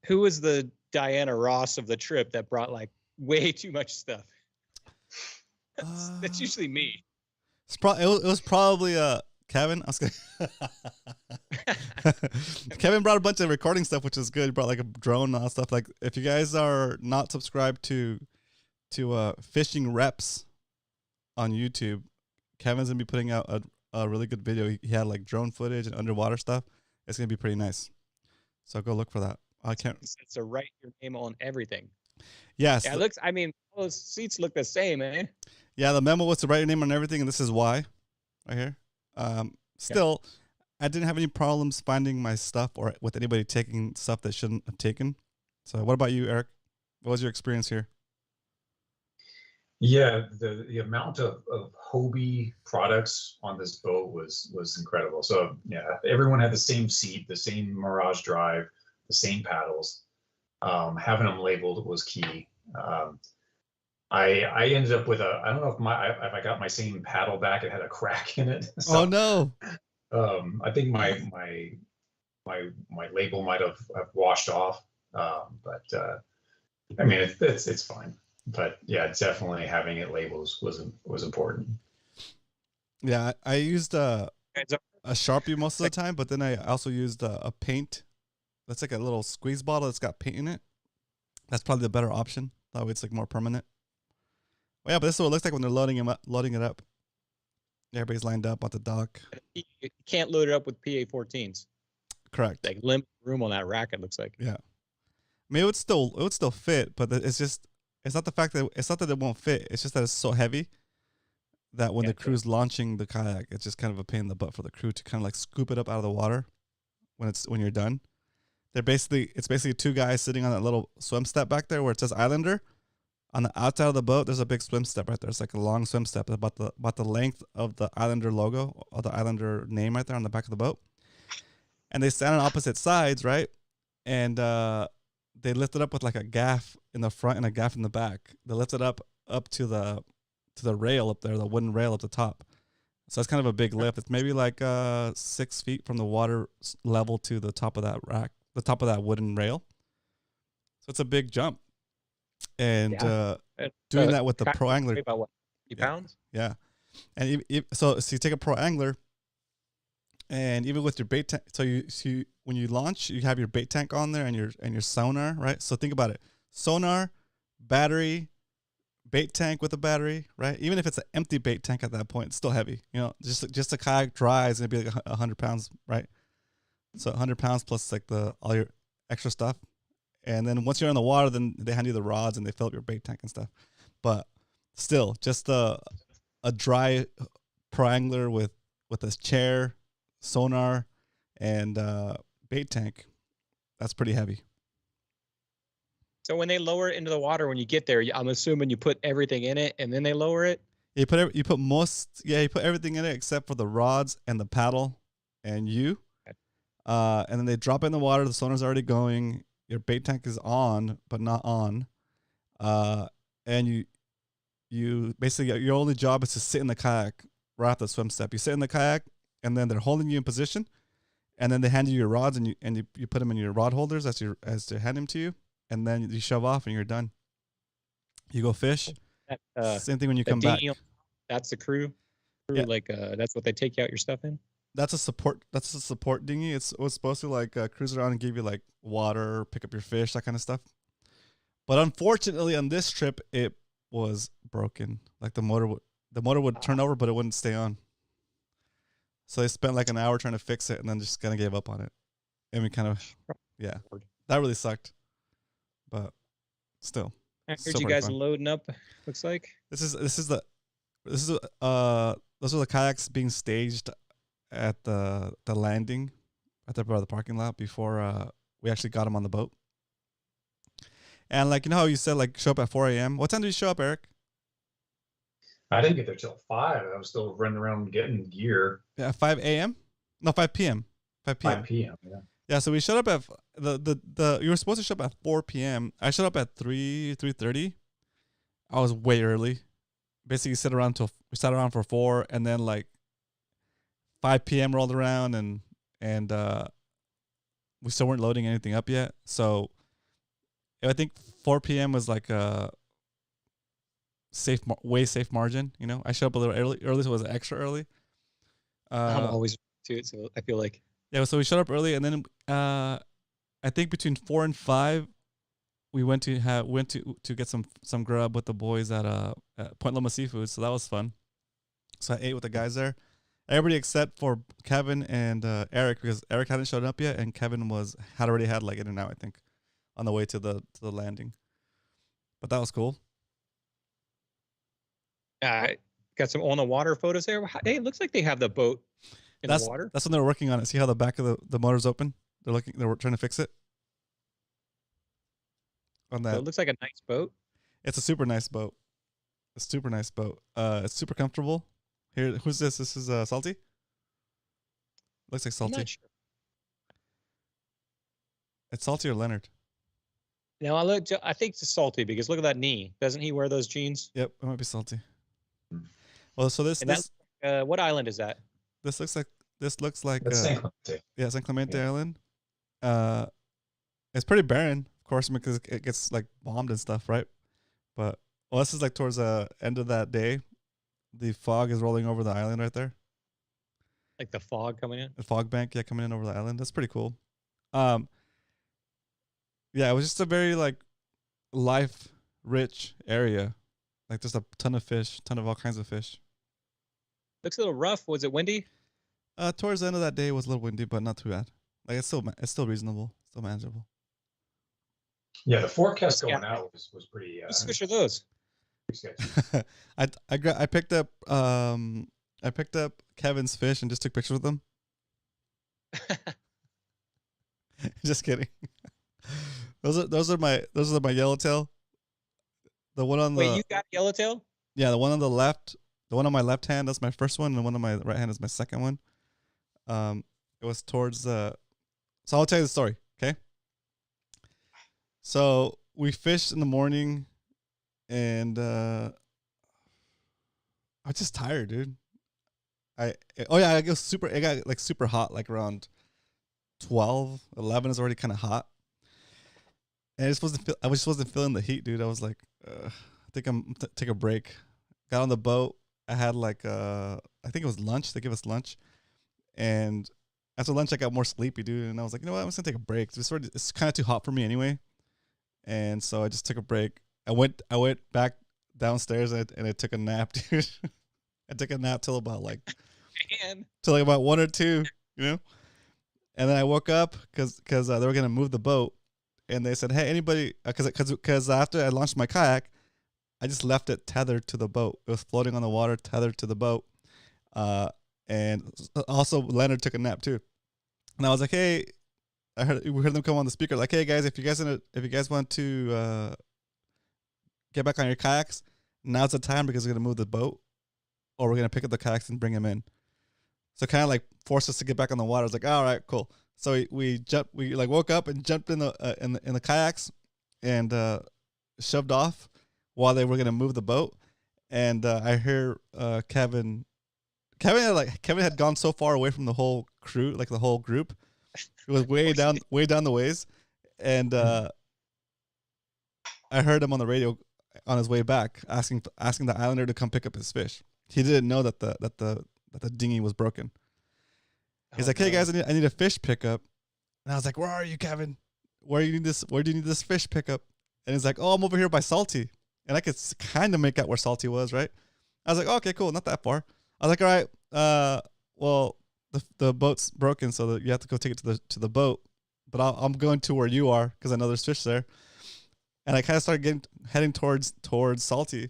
Who was the Diana Ross of the trip that brought like way too much stuff? That's usually me. It was probably Kevin. I was Kevin brought a bunch of recording stuff, which is good. He brought like a drone and all that stuff. Like, if you guys are not subscribed to Fishing Reps on YouTube, Kevin's gonna be putting out a really good video. He had like drone footage and underwater stuff. It's gonna be pretty nice. So go look for that. I can't. It's to write your name on everything. Yes. Yeah, it looks. I mean, those seats look the same, man. Yeah, the memo was to write your name on everything, and this is why, right here. Still, I didn't have any problems finding my stuff or with anybody taking stuff that shouldn't have taken. So, what about you, Eric? What was your experience here? Yeah, the amount of Hobie products on this boat was incredible. So yeah, everyone had the same seat, the same Mirage drive, the same paddles. Having them labeled was key. I ended up with I don't know if I got my same paddle back. It had a crack in it. So, oh no! I think my label might have washed off. But I mean it's fine. But yeah, definitely having it labeled was important. Yeah, I used a Sharpie most of the time, but then I also used a paint. That's like a little squeeze bottle that's got paint in it. That's probably the better option. That way it's like more permanent. Well, yeah, but this is what it looks like when they're loading it up. Everybody's lined up on the dock. You can't load it up with PA-14s. Correct. Like limited room on that rack, it looks like. Yeah. I mean, it would still fit, but it's not the fact that it won't fit. It's just that it's so heavy that when the crew's launching the kayak, it's just kind of a pain in the butt for the crew to kind of like scoop it up out of the water when you're done. It's basically two guys sitting on that little swim step back there where it says Islander. On the outside of the boat, there's a big swim step right there. It's like a long swim step about the length of the Islander logo or the Islander name right there on the back of the boat. And they stand on opposite sides, right? And they lift it up with like a gaff in the front and a gaff in the back. They lift it up to the rail up there, the wooden rail at the top. So that's kind of a big lift. It's maybe like 6 feet from the water level to the top of that rack, the top of that wooden rail. So it's a big jump. And doing that with the Pro Angler. About what, 50 pounds? Yeah. And so you take a Pro Angler, and even with your bait tank, so when you launch, you have your bait tank on there and your sonar, right? So think about it: sonar, battery, bait tank with a battery, right? Even if it's an empty bait tank at that point, it's still heavy. You know, just a kayak dry is gonna be like 100 pounds, right? So 100 pounds plus like all your extra stuff, and then once you're in the water, then they hand you the rods and they fill up your bait tank and stuff. But still, just a dry Pro Angler with a chair, sonar, and bait tank, that's pretty heavy. So when they lower it into the water, when you get there, I'm assuming you put everything in it and then they lower it? You put everything in it except for the rods and the paddle and you. And then they drop it in the water. The sonar's already going. Your bait tank is on, but not on. And you basically, your only job is to sit in the kayak right after the swim step. You sit in the kayak, and then they're holding you in position, and then they hand you your rods, and you put them in your rod holders as they hand them to you, and then you shove off, and you're done. You go fish. Same thing when you come back. That's the crew. Yeah. Like that's what they take out your stuff in. That's a support dinghy. It was supposed to like cruise around and give you like water, pick up your fish, that kind of stuff. But unfortunately, on this trip, it was broken. Like the motor would turn over, but it wouldn't stay on. So they spent like an hour trying to fix it and then just kind of gave up on it. And we kind of, yeah, that really sucked. But still, I heard still you pretty guys fun. loading up. Looks like Those are the kayaks being staged at the landing at the parking lot before we actually got them on the boat. And like, you know how you said like show up at 4 a.m. What time did you show up, Eric? I didn't get there till 5. I was still running around getting gear. Yeah, 5 a.m. No, 5 p.m. 5 p.m. 5 p.m. Yeah. Yeah, so we showed up at the you were supposed to show up at 4 p.m. I showed up at 3:30. I was way early. Basically sat around for 4, and then like 5 p.m. rolled around and we still weren't loading anything up yet. So I think 4 p.m. was like a safe margin. You know, I showed up a little early, so it was extra early. I'm always to it, so I feel like yeah. So we showed up early, and then I think between 4 and 5, we went to get some grub with the boys at Point Loma Seafood. So that was fun. So I ate with the guys there. Everybody except for Kevin and Eric, because Eric hadn't showed up yet, and Kevin had already had like In-N-Out, I think, on the way to the landing. But that was cool. got some on the water photos there. Hey, it looks like they have the boat in the water. That's when they're working on it. See how the back of the motor's open? They're trying to fix it. On that. So it looks like a nice boat. It's a super nice boat. It's super comfortable. Here, who's this? This is Salty? Looks like I'm Salty. not sure. It's Salty or Leonard. No, I think it's Salty because look at that knee. Doesn't he wear those jeans? Yep, it might be Salty. Well, so this what island is that? This looks like San Clemente. Yeah, San Clemente Yeah. Island. It's pretty barren, of course, because it gets like bombed and stuff, right? But this is like towards the end of that day. The fog is rolling over the island right there. Like the fog coming in? The fog bank, yeah, coming in over the island. That's pretty cool. Yeah, it was just a very like life rich area. Like just a ton of fish, ton of all kinds of fish. Looks a little rough. Was it windy? Towards the end of that day it was a little windy, but not too bad. Like it's still reasonable, still manageable. Yeah, the forecast going out was pretty. Whose fish are those? Pretty sketchy. I picked up Kevin's fish and just took pictures with them. Just kidding. Those are my yellowtail. The one on Wait, you got yellowtail? Yeah, the one on the left, the one on my left hand, that's my first one, and the one on my right hand is my second one. It was towards so I'll tell you the story, okay? So we fished in the morning, and I was just tired, dude. It got like super hot, like around 12, 11 is already kind of hot. And I just wasn't feeling the heat, dude. I was like, I think I'm take a break. Got on the boat. I had like I think it was lunch. They gave us lunch, and after lunch I got more sleepy, dude. And I was like, you know what? I'm just gonna take a break. It's kind of too hot for me anyway, and so I just took a break. I went back downstairs and I took a nap, dude. I took a nap till about about 1 or 2, you know. And then I woke up because they were gonna move the boat. And they said, hey, anybody, because after I launched my kayak, I just left it tethered to the boat. It was floating on the water, tethered to the boat. And also Leonard took a nap too. And I was like, hey, we heard them come on the speaker, like, hey guys, if you guys want to get back on your kayaks, now's the time because we're gonna move the boat, or we're gonna pick up the kayaks and bring them in. So kind of like forced us to get back on the water. I was like, all right, cool. So we like woke up and jumped in the kayaks and shoved off while they were gonna move the boat. And I hear Kevin had gone so far away from the whole crew, like the whole group. It was way down the ways, and I heard him on the radio on his way back asking the islander to come pick up his fish. He didn't know that the dinghy was broken. He's like, hey guys, I need a fish pickup. And I was like, where are you, Kevin? Where do you need this fish pickup? And he's like, oh, I'm over here by Salty. And I could kind of make out where Salty was, right? I was like, oh, okay, cool, not that far. I was like, all right, well, the boat's broken, so that you have to go take it to the boat. But I'm going to where you are because I know there's fish there. And I kind of started heading towards Salty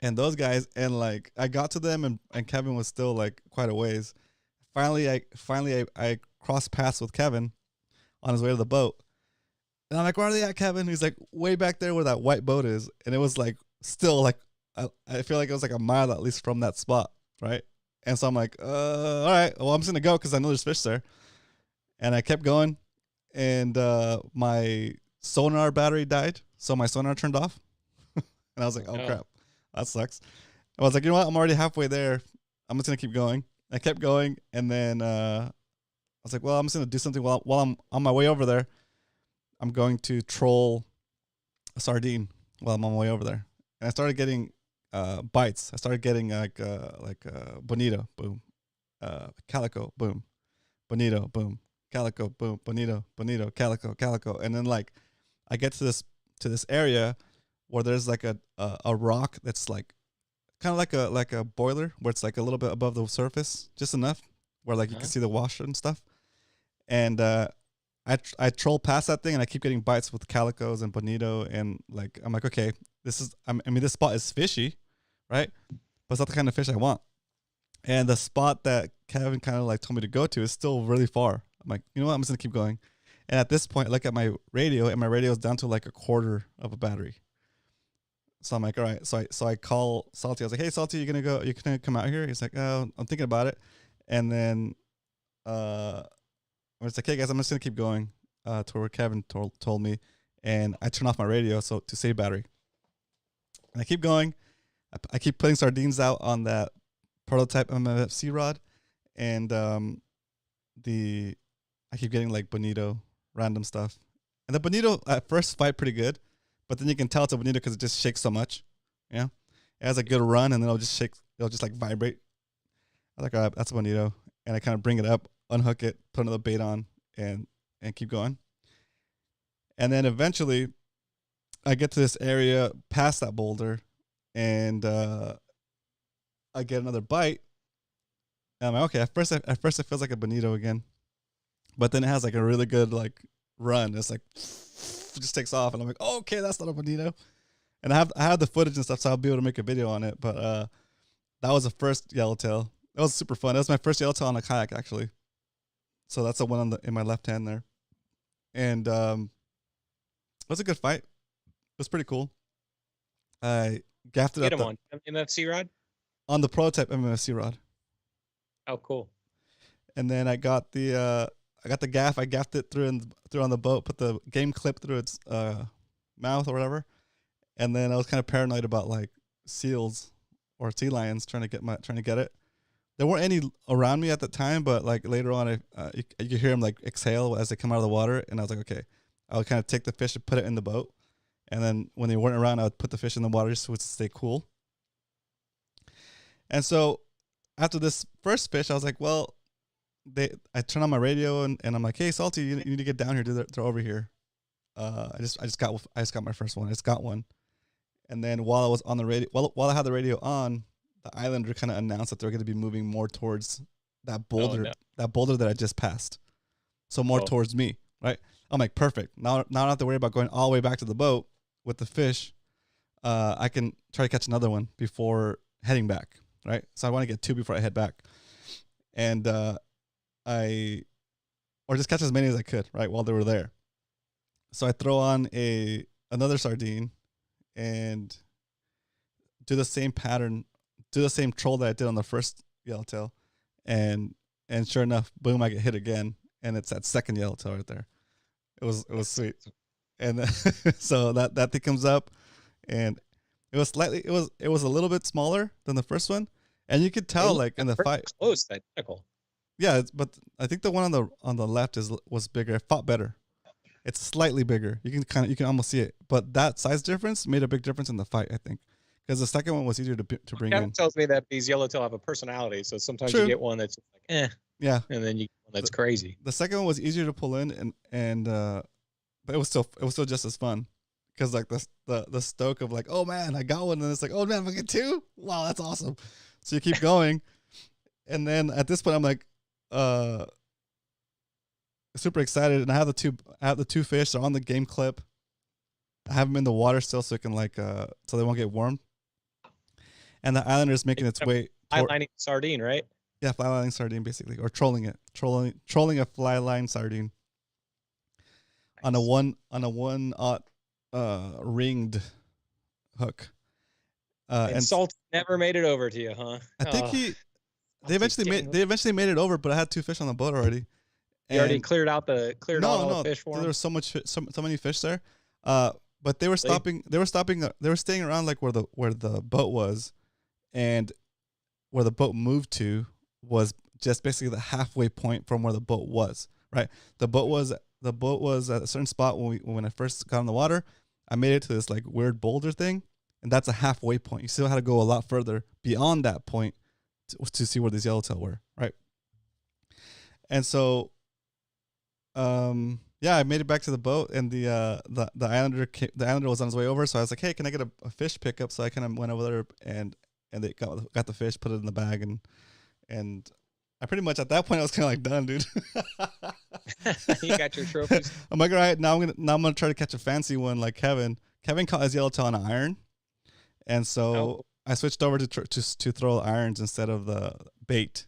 and those guys, and like I got to them, and Kevin was still like quite a ways. Finally, I crossed paths with Kevin on his way to the boat, and I'm like, "Where are they at, Kevin?" He's like, "Way back there where that white boat is," and it was like still like I feel like it was like a mile at least from that spot, right? And so I'm like, all right, well I'm just gonna go because I know there's fish there, and I kept going, and my sonar battery died, so my sonar turned off, and I was like, "Oh crap, that sucks." I was like, "You know what? I'm already halfway there. I'm just gonna keep going." I kept going, and then I was like, "Well, I'm just gonna do something while I'm on my way over there. I'm going to troll a sardine while I'm on my way over there." And I started getting bites. I started getting like bonito, boom, calico, boom, bonito, boom, calico, boom, bonito, calico, and then like I get to this area where there's like a rock that's like kind of like a boiler where it's like a little bit above the surface, just enough where like you can see the washer and stuff. And I troll past that thing, and I keep getting bites with calicos and bonito, and like I'm like, okay, this spot is fishy, right? But it's not the kind of fish I want. And the spot that Kevin kind of like told me to go to is still really far. I'm like, you know what? I'm just gonna keep going. And at this point, I look at my radio, and my radio is down to like a quarter of a battery. So I'm like, all right. So I call Salty. I was like, hey, Salty, you gonna come out here? He's like, oh, I'm thinking about it. And then I was like, hey guys, I'm just gonna keep going to where Kevin told me, and I turn off my radio so to save battery. And I keep going. I keep putting sardines out on that prototype MMFC rod, and I keep getting like bonito, random stuff. And the bonito at first fight pretty good, but then you can tell it's a bonito because it just shakes so much. Yeah, it has a good run, and then it'll just shake. It'll just like vibrate. I'm like, all right, that's a bonito, and I kind of bring it up, unhook it, put another bait on, and keep going. And then eventually, I get to this area past that boulder, and I get another bite. And I'm like, okay, at first it feels like a bonito again, but then it has like a really good like run. It's like it just takes off, and I'm like, oh, okay, that's not a bonito. And I have the footage and stuff, so I'll be able to make a video on it. But that was the first yellowtail. That was super fun. That was my first yellowtail on a kayak, actually. So that's the one in my left hand there, and it was a good fight. It was pretty cool. I gaffed it Get up him on MMFC rod. On the prototype MMFC rod. Oh, cool. And then I got the gaff. I gaffed it through on the boat. Put the game clip through its mouth or whatever. And then I was kind of paranoid about like seals or sea lions trying to get it. There weren't any around me at the time, but like later on, you could hear them like exhale as they come out of the water. And I was like, okay, I would kind of take the fish and put it in the boat. And then when they weren't around, I would put the fish in the water so it would stay cool. And so after this first fish, I was like, well, I turn on my radio and I'm like, hey, Salty, you need to get down here. They're over here. I just got my first one. I just got one. And then while I was on the radio, while I had the radio on, the islander kind of announced that they're going to be moving more towards that boulder, that boulder that I just passed. So more towards me, right? I'm like, perfect. Now I don't have to worry about going all the way back to the boat with the fish. I can try to catch another one before heading back, right? So I want to get two before I head back. And or just catch as many as I could, right, while they were there. So I throw on another sardine and do the same pattern, do the same troll that I did on the first yellowtail, and sure enough, boom, I get hit again, and it's that second yellowtail right there. It was sweet. And so that thing comes up, and it was a little bit smaller than the first one, and you could tell like in the fight. Close, identical. Yeah, but I think the one on the left was bigger. It fought better. It's slightly bigger. You can almost see it, but that size difference made a big difference in the fight, I think, because the second one was easier to bring in. That tells me that these yellowtail have a personality, so sometimes True. you get one that's just like yeah, and then you get one that's crazy. The second one was easier to pull in, and but it was still just as fun, because like the stoke of like, oh man, I got one, and it's like, oh man, I get two. Wow, that's awesome. So you keep going, and then at this point I'm like, super excited, and I have the two fish. They're on the game clip. I have them in the water still, so it can so they won't get warm. And the Islander is making its way. Fly lining sardine, right? Yeah, fly lining sardine basically, or trolling a fly line sardine on a one ringed hook. And Salt never made it over to you, huh? I think they eventually made it over, but I had two fish on the boat already. You already cleared all the fish for them? There was so many fish there. But they were stopping. They were staying around like where the boat was, and where the boat moved to was just basically the halfway point from where the boat was. Right, the boat was at a certain spot when I first got in the water. I made it to this like weird boulder thing, and that's a halfway point. You still had to go a lot further beyond that point to see where these yellowtail were. Right, and so, yeah, I made it back to the boat, and the Islander was on his way over. So I was like, "Hey, can I get a fish pickup?" So I kind of went over there and they got the fish, put it in the bag, and I pretty much at that point I was kind of like done, dude. You got your trophies. I'm like, all right, now I'm gonna try to catch a fancy one like Kevin. Kevin caught his yellowtail on an iron, and so I switched over to throw irons instead of the bait.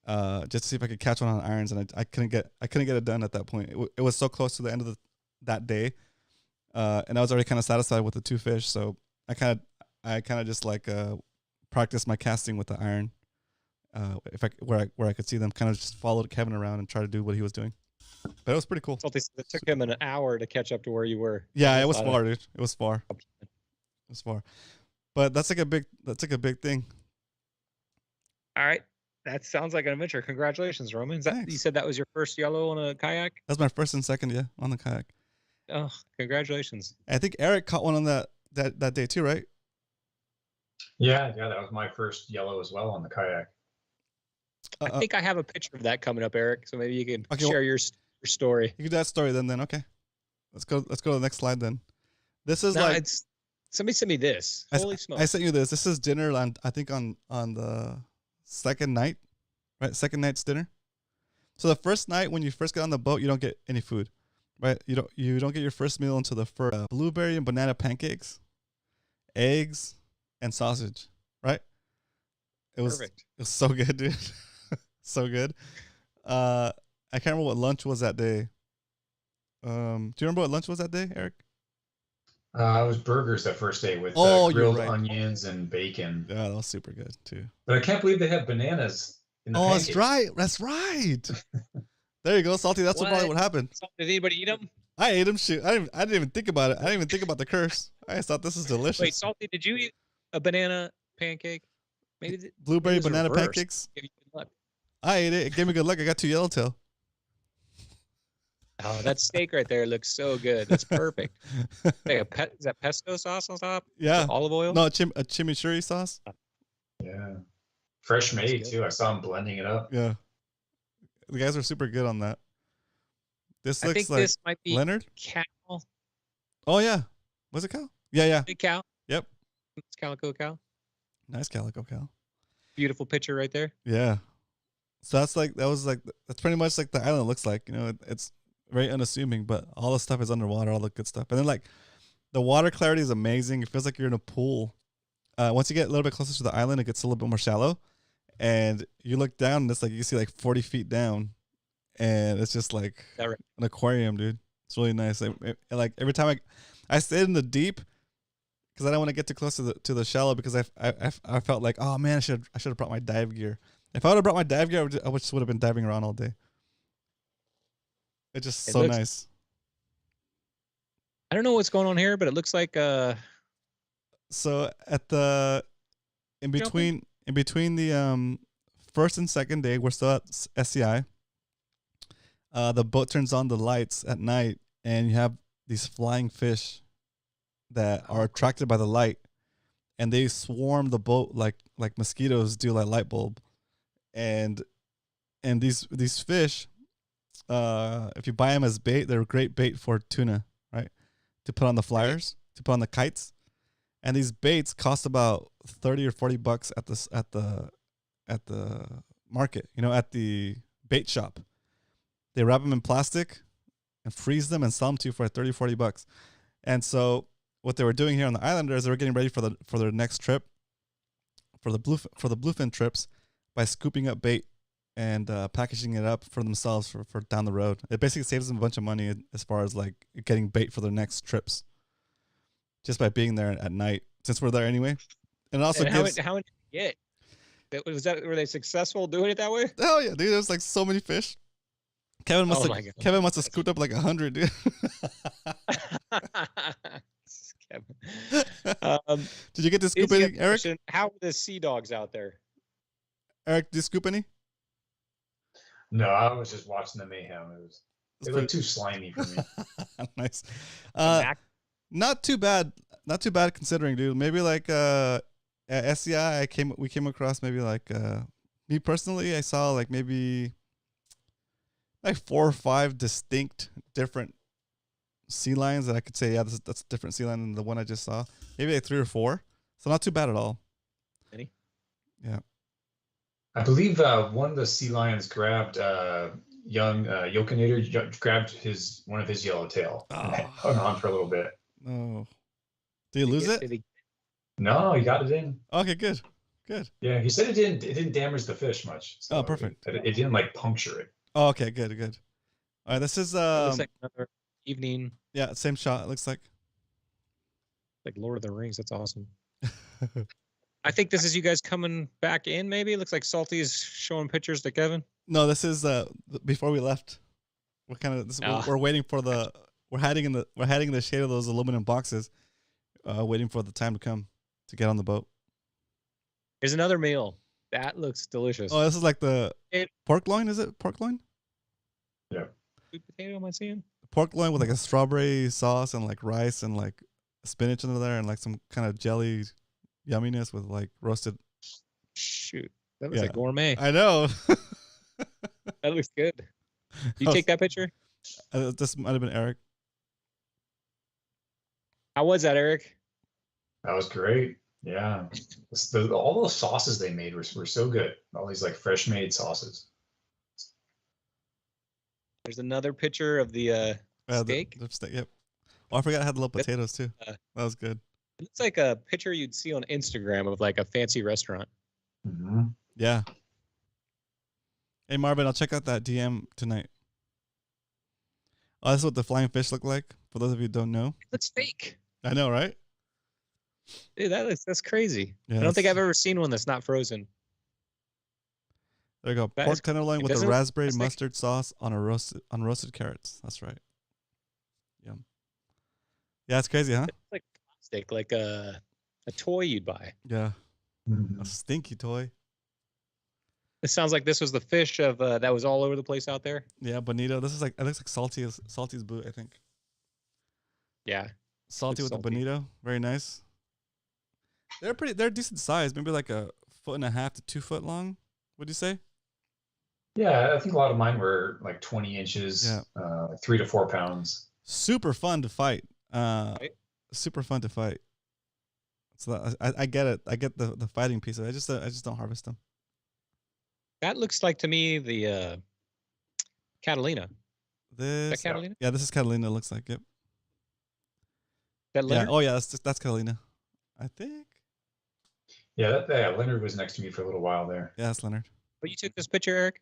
Just to see if I could catch one on irons, and I couldn't get it done at that point. It was so close to the end of that day, and I was already kind of satisfied with the two fish. So I kind of just like practiced my casting with the iron, where I could see them. Kind of just followed Kevin around and try to do what he was doing. But it was pretty cool. It took him an hour to catch up to where you were. Yeah, it was far, dude. It was far. But that's like a big thing. All right. That sounds like an adventure. Congratulations, Roman. You said that was your first yellow on a kayak? That's my first and second, yeah, on the kayak. Oh, congratulations. I think Eric caught one on that day too, right? Yeah, that was my first yellow as well on the kayak. I think I have a picture of that coming up, Eric. So maybe you can share your story. You can do that story then. Okay, let's go to the next slide then. This is somebody sent me this. Holy smokes! I sent you this. This is dinner I think on the second night, right? Second night's dinner. So the first night when you first get on the boat, you don't get any food, right? You don't get your first meal until the first blueberry and banana pancakes, eggs, and sausage, right? Perfect. It was so good, dude. So good. I can't remember what lunch was that day. Do you remember what lunch was that day, Eric? It was burgers that first day with grilled onions and bacon. Yeah, that was super good too. But I can't believe they had bananas in the pancakes. That's right. There you go, Salty. That's probably what happened. Did anybody eat them? I ate them. Shoot, I didn't even think about it. I didn't even think about the curse. I just thought this is delicious. Wait, Salty, did you eat a banana pancake? Maybe blueberry banana pancakes. Give you good luck. I ate it. It gave me good luck. I got 2 yellowtail. Oh, that steak right there looks so good. That's perfect. Is that pesto sauce on top? Yeah. Olive oil? No, a chimichurri sauce. Yeah. Fresh made too. I saw them blending it up. Yeah. The guys are super good on that. This looks this might be Leonard? Cal. Oh, yeah. Was it Cal? Yeah. Big Cal. Yep. It's Calico Cal. Nice Calico Cal. Beautiful picture right there. Yeah. So that's pretty much like the island looks like. It's very unassuming, but all the stuff is underwater, all the good stuff. And then like the water clarity is amazing. It feels like you're in a pool. Once you get a little bit closer to the island, it gets a little bit more shallow. And you look down and it's like you see like 40 feet down. And it's just like an aquarium, dude. It's really nice. Like every time I stayed in the deep because I don't want to get too close to the shallow because I felt like, oh man, I should have brought my dive gear. If I would have brought my dive gear, I would have been diving around all day. It's just so nice. I don't know what's going on here, but it looks like so at in between the first and second day, we're still at SCI. The boat turns on the lights at night, and you have these flying fish that are attracted by the light, and they swarm the boat like mosquitoes do, like light bulb. And these fish, if you buy them as bait, they're great bait for tuna, right? To put on the flyers, to put on the kites. And these baits cost about $30 or $40 at the market, at the bait shop. They wrap them in plastic and freeze them and sell them to you for $30-$40. And so what they were doing here on the island is they were getting ready for their next trip, for the bluefin trips, by scooping up bait and packaging it up for themselves for down the road. It basically saves them a bunch of money as far as like getting bait for their next trips, just by being there at night, since we're there anyway. And it also gives... How many did you get? Were they successful doing it that way? Oh yeah, dude, there's like so many fish. Kevin must have scooped up like 100, dude. Kevin. Did you get to scoop any, Eric? How are the sea dogs out there? Eric, did you scoop any? No, I was just watching the mayhem. It looked too slimy for me. Nice. Not too bad. Not too bad considering, dude. Maybe like at SCI, we came across maybe like me personally, I saw like maybe like 4 or 5 distinct different sea lions that I could say, yeah, that's a different sea lion than the one I just saw. Maybe like 3 or 4. So not too bad at all. Any? Yeah. I believe one of the sea lions grabbed young Yokinator, grabbed one of his yellowtail and hung on for a little bit. Oh. Did he lose it? No, he got it in. Okay, good. Good. Yeah, he said it didn't damage the fish much. So perfect. It didn't like puncture it. Oh, okay, good, good. All right, this is looks like another evening. Yeah, same shot. It looks like Lord of the Rings. That's awesome. I think this is you guys coming back in. Maybe it looks like Salty's showing pictures to Kevin. No, this is before we left. We're waiting for we're hiding in the shade of those aluminum boxes, waiting for the time to come to get on the boat. Here's another meal. That looks delicious. Oh, this is like the pork loin. Is it pork loin? Yeah. Sweet potato, am I seeing? Pork loin with like a strawberry sauce and like rice and like spinach under there and like some kind of jelly yumminess with like roasted. Shoot, that looks like gourmet. I know. That looks good. You take that picture? This might have been Eric. How was that, Eric? That was great. Yeah. All those sauces they made were so good. All these like fresh made sauces. There's another picture of the steak. The steak, yep. Oh, I forgot I had the little potatoes too. That was good. It looks like a picture you'd see on Instagram of like a fancy restaurant. Mm-hmm. Yeah. Hey Marvin, I'll check out that DM tonight. Oh, this is what the flying fish look like. For those of you who don't know, It looks fake. I know, right? Dude, that's crazy. Yeah, I don't think I've ever seen one that's not frozen. There you go. That Pork is- tenderloin it with a doesn't- raspberry that's like- mustard sauce on roasted carrots. That's right. Yum. Yeah, it's crazy, huh? It's like plastic, like a toy you'd buy. Yeah. Mm-hmm. A stinky toy. It sounds like this was the fish of that was all over the place out there. Yeah, bonito. This is like, it looks like Salty's boot, I think. Yeah. Salty It's with the salty. bonito. Very nice. They're decent size. Maybe like 1.5 feet to 2 foot long. What'd you say? Yeah, I think a lot of mine were like 20 inches, Yeah. 3 to 4 pounds. Super fun to fight. Right? Super fun to fight. So I get it. I get the fighting piece of it. I just don't harvest them. That looks like to me the Catalina. Is that Catalina? Yeah, this is Catalina. It looks like, yep. That Yeah. Leonard? Oh yeah, that's Catalina. I think. Yeah, Leonard was next to me for a little while there. Yeah, that's Leonard. But you took this picture, Eric?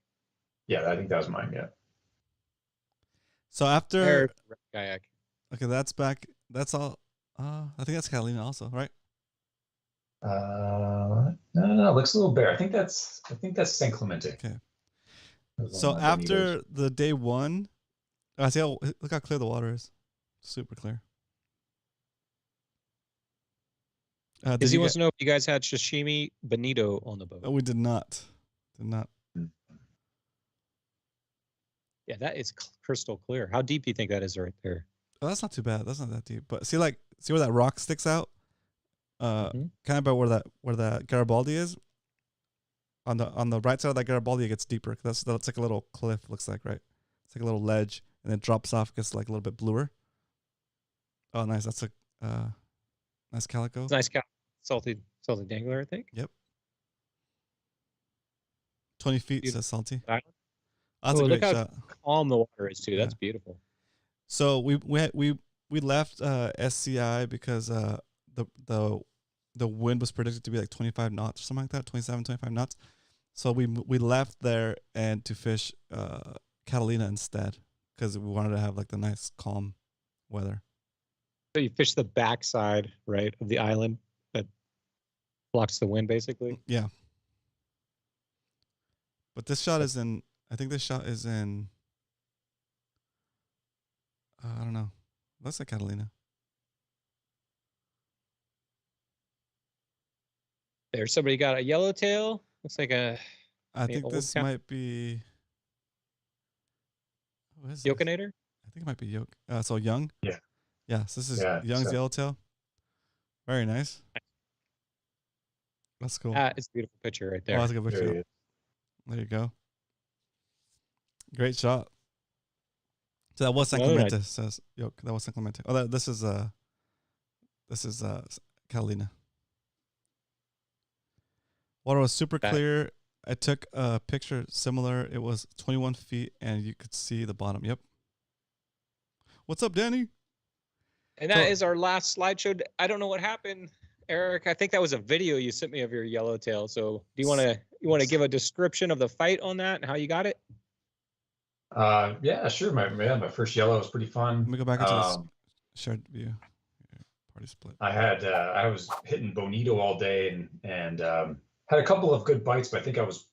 Yeah, I think that was mine. Yeah. So after Eric, kayak. okay, that's back. That's all. I think that's Catalina also, right? No, it looks a little bare. I think that's San Clemente. Okay. Those So are after the day 1, I see. Look how clear the water is. Super clear. Because he wants to know if you guys had sashimi bonito on the boat. Oh, we did not. Did not. Yeah, that is crystal clear. How deep do you think that is right there? Oh, that's not too bad. That's not that deep. But see where that rock sticks out? Mhm. Kind of by where that Garibaldi is. On the right side of that Garibaldi, it gets deeper. That's like a little cliff. Looks like, right? It's like a little ledge, and it drops off. Gets like a little bit bluer. Oh, nice. That's a nice calico. It's nice salty dangler, I think. Yep. 20 feet, Beautiful. says Salty. Island. That's a look great how shot. calm the water is too. Yeah. That's beautiful. So we left SCI because the wind was predicted to be like 25 knots or something like that, 27, 25 knots. So we left there and to fish Catalina instead because we wanted to have like the nice calm weather. So you fish the backside, right, of the island that blocks the wind, basically. Yeah. But this shot is in. I think this shot is in. I don't know. Looks like Catalina. There's somebody got a yellowtail. Looks like a I The think old this Cal- might be. What is this? yokinator. I think it might be Yoke. So Young. Yeah. Yes, this is Yeah, Young's so- yellowtail. Very nice. That's cool. It's a beautiful picture right Oh, there. that's a good There picture. he is. There you go. Great shot. So that was San Another Clemente, says Yoke. That was San Clemente. Oh, this is Catalina. Water was super Back. clear. I took a picture similar. It was 21 feet, and you could see the bottom. Yep. What's up, Danny? And that So- is our last slideshow. I don't know what happened, Eric. I think that was a video you sent me of your yellowtail. So do you want to give a description of the fight on that and how you got it? Yeah, sure. My first yellow was pretty fun. Let me go back into this Um, shared view. Here, party split. I was hitting bonito all day and had a couple of good bites, but I think I was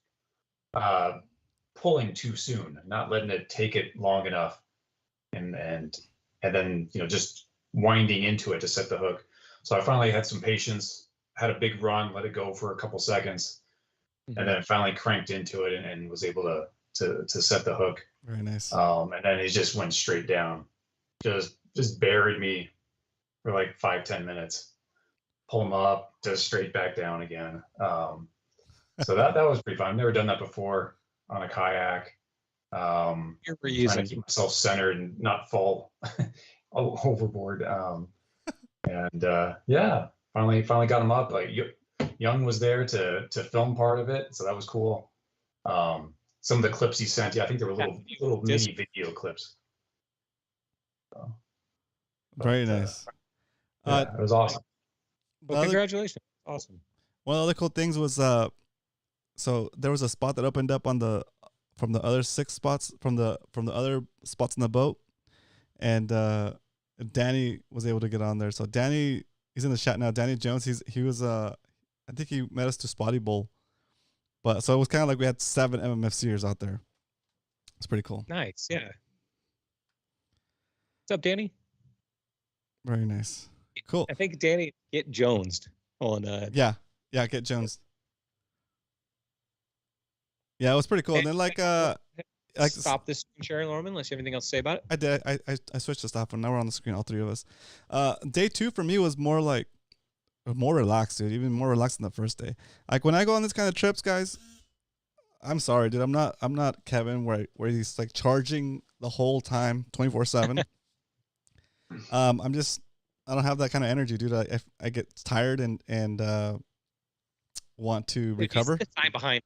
pulling too soon, not letting it take it long enough, and then just winding into it to set the hook. So I finally had some patience, had a big run, let it go for a couple seconds, and then finally cranked into it and was able to set the hook. Very nice. And then it just went straight down, just buried me for like 5-10 minutes. Pull them up, just straight back down again. So that was pretty fun. I've never done that before on a kayak. You're Trying to reusing. keep myself centered and not fall overboard. Yeah, finally got him up. Like Young was there to film part of it, so that was cool. Some of the clips he sent, I think there were little mini video clips. So, Very nice. Yeah, it was awesome. Well, congratulations. Awesome. One of the other cool things was so there was a spot that opened up from the other 6 spots from the other spots in the boat, and Danny was able to get on there. So Danny, he's in the chat now. Danny Jones, he was I think he met us to Spotty Bowl, but so it was kind of like we had 7 MMFCers out there. It's pretty cool. Nice. Yeah. What's up, Danny? Very nice. Cool. I think Danny get Jonesed on Yeah, get Jones. Yeah, it was pretty cool. And then like stop this screen sharing, Norman, unless you have anything else to say about it. I did. I switched to stop, and now we're on the screen, all 3 of us. Day 2 for me was more relaxed, dude. Even more relaxed than the first day. Like when I go on this kind of trips, guys, I'm sorry, dude. I'm not Kevin where he's like charging the whole time, 24/7. I don't have that kind of energy, dude. I get tired and want to recover. The time behind.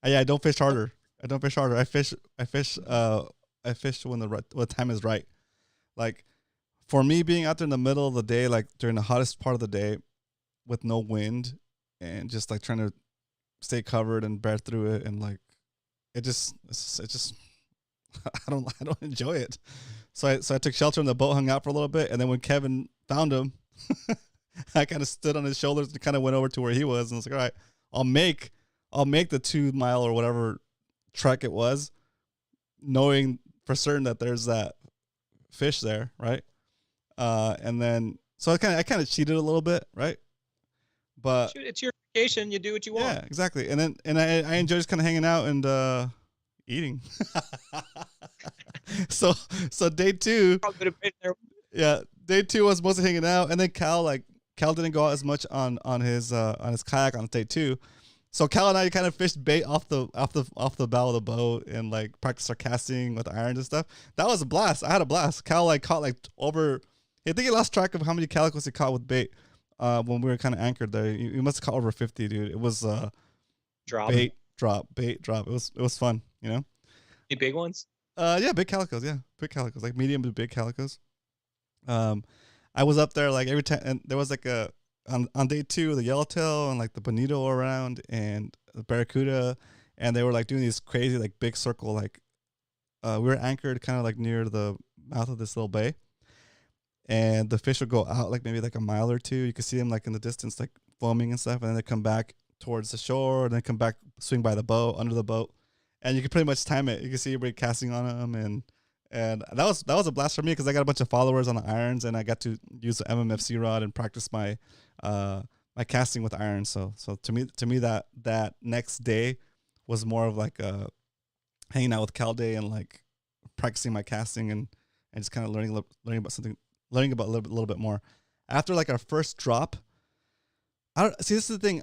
Yeah, I don't fish harder. I fish when the time is right. Like for me, being out there in the middle of the day, like during the hottest part of the day, with no wind, and just like trying to stay covered and bear through it, and like it just I don't enjoy it. So I took shelter in the boat, hung out for a little bit, and then when Kevin found him, I kind of stood on his shoulders and kind of went over to where he was, and was like, all right, I'll make the 2 mile or whatever trek it was, knowing for certain that there's that fish there, right? And then so I kind of cheated a little bit, right? But Shoot, it's your vacation. You do what you want. yeah, exactly. And then I enjoy just kind of hanging out and eating. so day 2, Probably would have been there. yeah, day 2 was mostly hanging out, and then Cal didn't go out as much on his kayak on day 2. So Cal and I kind of fished bait off the bow of the boat and like practiced our casting with irons and stuff. That was a blast. I had a blast. Cal caught over. I think he lost track of how many calicos he caught with bait when we were kind of anchored there. He must have caught over 50, dude. It was Drop. bait drop. It was fun, you know. Any big ones? Yeah, big calicos. Yeah, big calicos, like medium to big calicos. I was up there like every time, and there was like on day 2 the yellowtail and like the bonito around and the barracuda, and they were like doing these crazy like big circle like. We were anchored kind of like near the mouth of this little bay, and the fish would go out like maybe like a mile or two. You could see them like in the distance, like foaming and stuff, and then they come back towards the shore, and then come back, swing by the boat, under the boat, and you could pretty much time it. You can see everybody casting on them, and that was a blast for me because I got a bunch of followers on the irons, and I got to use the MMFC rod and practice my my casting with irons. So to me that next day was more of like hanging out with Cal Day and like practicing my casting and just kind of learning about a little bit more. After like our first drop, this is the thing.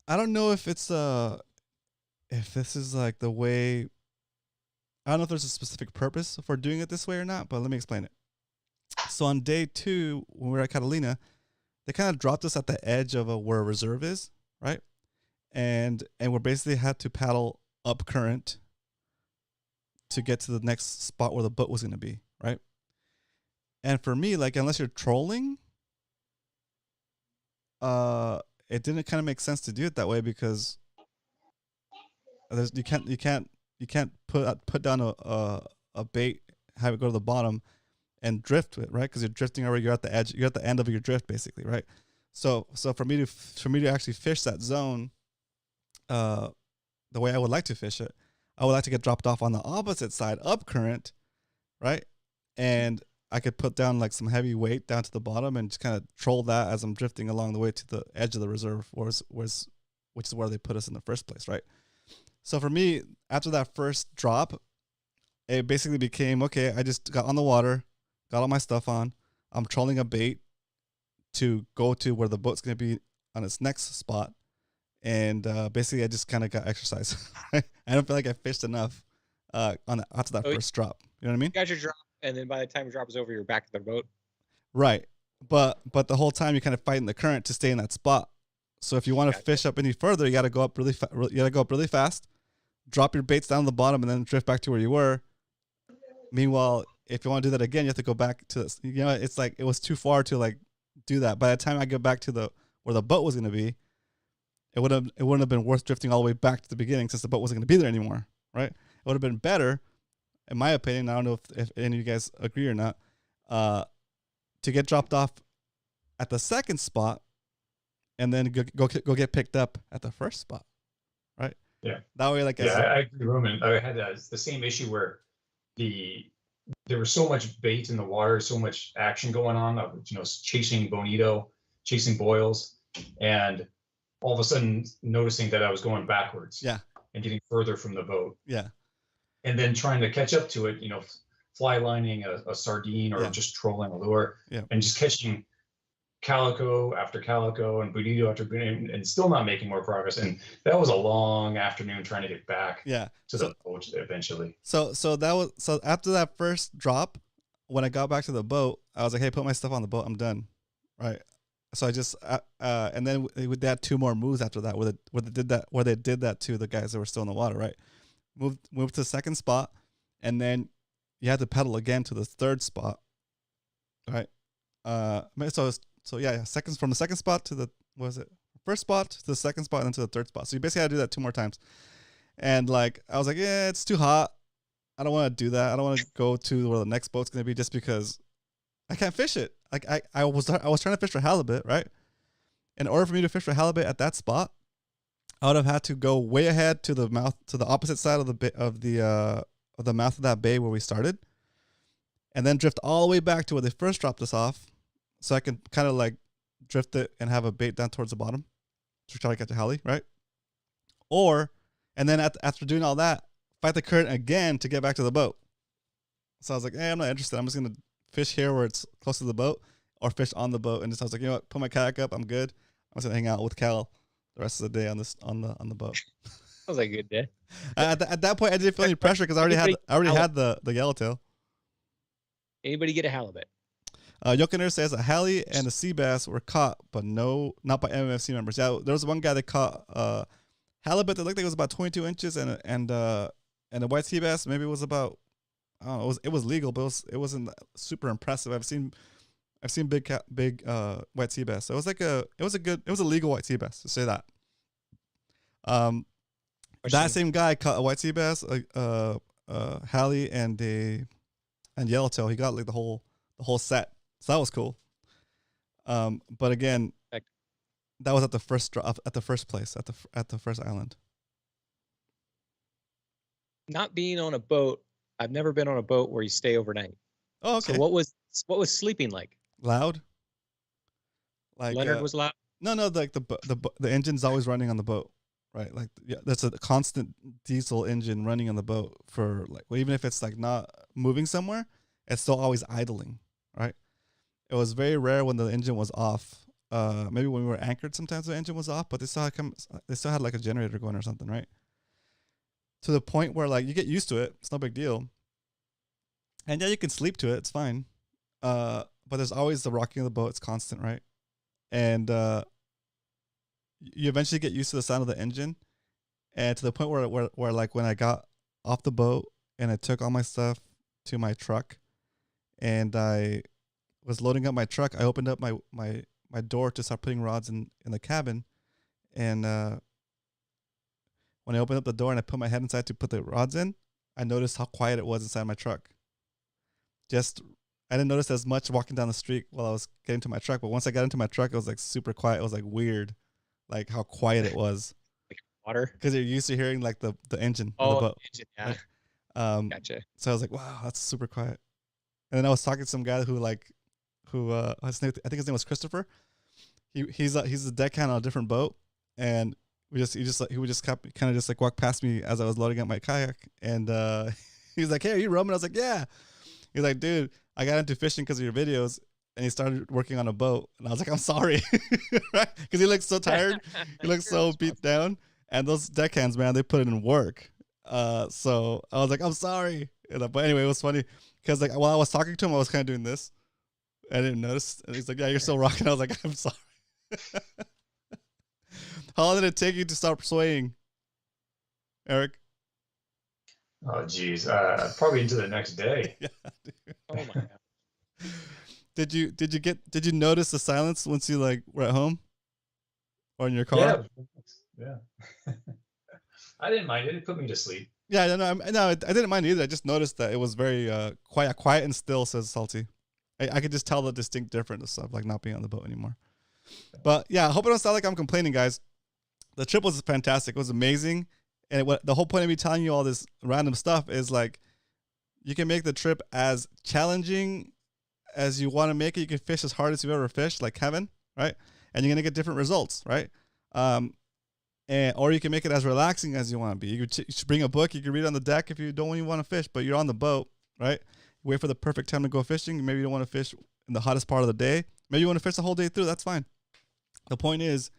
I don't know if it's if this is like the way. I don't know if there's a specific purpose for doing it this way or not, but let me explain it. So on day 2, when we were at Catalina, they kind of dropped us at the edge of where a reserve is, right? And we basically had to paddle up current to get to the next spot where the boat was going to be, right? And for me, like, unless you're trolling, it didn't kind of make sense to do it that way because you can't put down a bait, have it go to the bottom, and drift it, right? Because you're drifting already. You're at the edge. You're at the end of your drift, basically, right? So for me to actually fish that zone, the way I would like to fish it, I would like to get dropped off on the opposite side, up current, right? And I could put down like some heavy weight down to the bottom and just kind of troll that as I'm drifting along the way to the edge of the reserve, which is where they put us in the first place, right? So for me, after that first drop, it basically became, okay, I just got on the water, got all my stuff on. I'm trolling a bait to go to where the boat's going to be on its next spot. And basically, I just kind of got exercise. I don't feel like I fished enough after that first drop. You know what I mean? You got your drop, and then by the time your drop is over, you're back at the boat. Right. But the whole time, you're kind of fighting the current to stay in that spot. So if you want to fish up any further, you got to go up really fast, drop your baits down to the bottom, and then drift back to where you were. Meanwhile, if you want to do that again, you have to go back to this. You know, it's like it was too far to like do that. By the time I get back to where the boat was going to be, it wouldn't have been worth drifting all the way back to the beginning since the boat wasn't going to be there anymore, right? It would have been better, in my opinion. I don't know if any of you guys agree or not, to get dropped off at the second spot and then go get picked up at the first spot, right? Yeah. That way, like I agree, Roman. I had the same issue where there was so much bait in the water, so much action going on. Chasing bonito, chasing boils, and all of a sudden noticing that I was going backwards. Yeah. And getting further from the boat. Yeah. And then trying to catch up to it, fly lining a sardine or just trolling a lure, and just catching calico after calico and bonito after bonito and still not making more progress. And that was a long afternoon trying to get back to the boat eventually. So after that first drop, when I got back to the boat, I was like, hey, put my stuff on the boat. I'm done. Right. So I just and then they had 2 more moves after that where they did that to the guys that were still in the water, right? Moved to the second spot, and then you had to pedal again to the third spot, right? Seconds from the second spot to the first spot to the second spot and then to the third spot. So you basically had to do that 2 more times, and like I was like, yeah, it's too hot. I don't want to do that. I don't want to go to where the next boat's gonna be just because I can't fish it. Like I was trying to fish for halibut, right? In order for me to fish for halibut at that spot, I would have had to go way ahead to the mouth, to the opposite side of the mouth of that bay where we started, and then drift all the way back to where they first dropped us off, so I can kind of like drift it and have a bait down towards the bottom to try to catch a halie, right? And then after doing all that, fight the current again to get back to the boat. So I was like, hey, I'm not interested. I'm just gonna fish here where it's close to the boat, or fish on the boat. And I was like, you know what, put my kayak up, I'm good. I'm just gonna hang out with Cal the rest of the day on the boat. That was a good day. At that point, I didn't feel any pressure because I already had the yellowtail. Anybody get a halibut? Yokiner says a halie and a sea bass were caught, but not by MMFC members. Yeah, there was one guy that caught halibut that looked like it was about 22 inches and And the white sea bass maybe was about, I don't know, it was legal, but it wasn't super impressive. I've seen big white sea bass. So it was a legal white sea bass, to say that. That same guy caught a white sea bass, Hallie and yellowtail. He got like the whole set. So that was cool. But again, that was at the first place at the first island. Not being on a boat, I've never been on a boat where you stay overnight. Oh, okay. So what was sleeping like? Loud? Like Leonard was loud? No, like the engine's always running on the boat, right? Like, yeah, that's a constant diesel engine running on the boat for like, well, even if it's like not moving somewhere, it's still always idling, right? It was very rare when the engine was off. Maybe when we were anchored, sometimes the engine was off, but they still had like a generator going or something, right? To the point where like you get used to it, it's no big deal. And yeah, you can sleep to it, it's fine. But there's always the rocking of the boat, it's constant, right? And you eventually get used to the sound of the engine, and to the point where like when I got off the boat and I took all my stuff to my truck, and I was loading up my truck, I opened up my door to start putting rods in the cabin, and when I opened up the door and I put my head inside to put the rods in, I noticed how quiet it was inside my truck. I didn't notice as much walking down the street while I was getting to my truck, but once I got into my truck, it was like super quiet. It was like weird, like how quiet it was. Like water? Because you're used to hearing like the engine of the boat. Engine, yeah. Gotcha. So I was like, wow, that's super quiet. And then I was talking to some guy who I think his name was Christopher. He's a deckhand on a different boat, and he would just kind of just like walk past me as I was loading up my kayak, and he was like, "Hey, are you roaming?" I was like, "Yeah." He's like, "Dude, I got into fishing because of your videos," and he started working on a boat, and I was like, "I'm sorry," right? Because he looked so tired, he looked so beat down, and those deckhands, man, they put in work. So I was like, "I'm sorry," but anyway, it was funny because like while I was talking to him, I was kind of doing this. I didn't notice, and he's like, "Yeah, you're still rocking." I was like, "I'm sorry." How long did it take you to stop swaying, Eric? Oh, geez. Probably into the next day. Yeah, Oh my god. Did you notice the silence once you like were at home or in your car? Yeah. I didn't mind it. It put me to sleep. Yeah, no, I didn't mind either. I just noticed that it was very quiet and still, says Salty. I could just tell the distinct difference of like not being on the boat anymore. But yeah, I hope it don't sound like I'm complaining, guys. The trip was fantastic. It was amazing. And the whole point of me telling you all this random stuff is like, you can make the trip as challenging as you want to make it. You can fish as hard as you've ever fished, like Kevin, right? And you're going to get different results, right? Or you can make it as relaxing as you want to be. You should bring a book. You can read on the deck if you don't even want to fish, but you're on the boat, right? Wait for the perfect time to go fishing. Maybe you don't want to fish in the hottest part of the day. Maybe you want to fish the whole day through. That's fine. The point is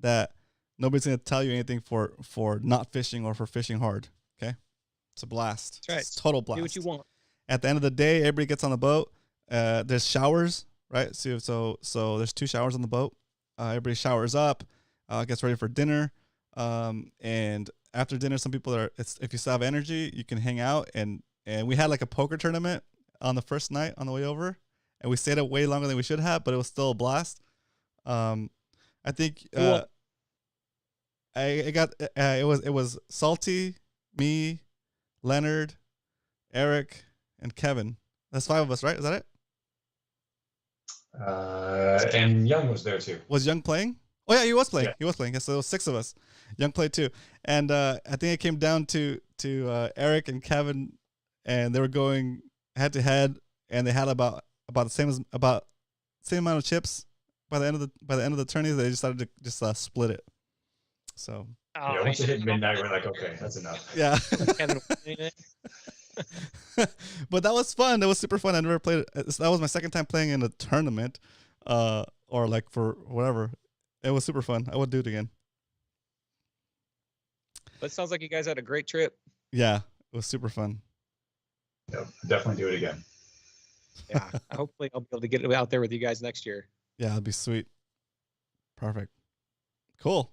that nobody's going to tell you anything for not fishing or for fishing hard. Okay. It's a blast. That's right. It's a total blast. Do what you want. At the end of the day, everybody gets on the boat. There's showers, right? So there's 2 showers on the boat. Everybody showers up, gets ready for dinner. And after dinner, some people if you still have energy, you can hang out. And we had like a poker tournament on the first night on the way over, and we stayed up way longer than we should have, but it was still a blast. I think, Cool. it was Salty, me, Leonard, Eric, and Kevin. That's 5 of us, right? Is that it? And Young was there too. Was Young playing? Oh yeah, he was playing. Yeah. He was playing. Yes, so there was 6 of us. Young played too, and I think it came down to Eric and Kevin, and they were going head to head, and they had about the same amount of chips. By the end of the tourney, they decided to just split it. So Yeah, once it hit midnight, we're like, okay, that's enough. yeah. Kevin winning it. But that was fun. That was super fun. I never played it. That was my second time playing in a tournament, or like for whatever. It was super fun. I would do it again. But it sounds like you guys had a great trip. Yeah, it was super fun. Yep, definitely do it again. Yeah. Hopefully I'll be able to get out there with you guys next year. Yeah, it'd be sweet. Perfect. Cool.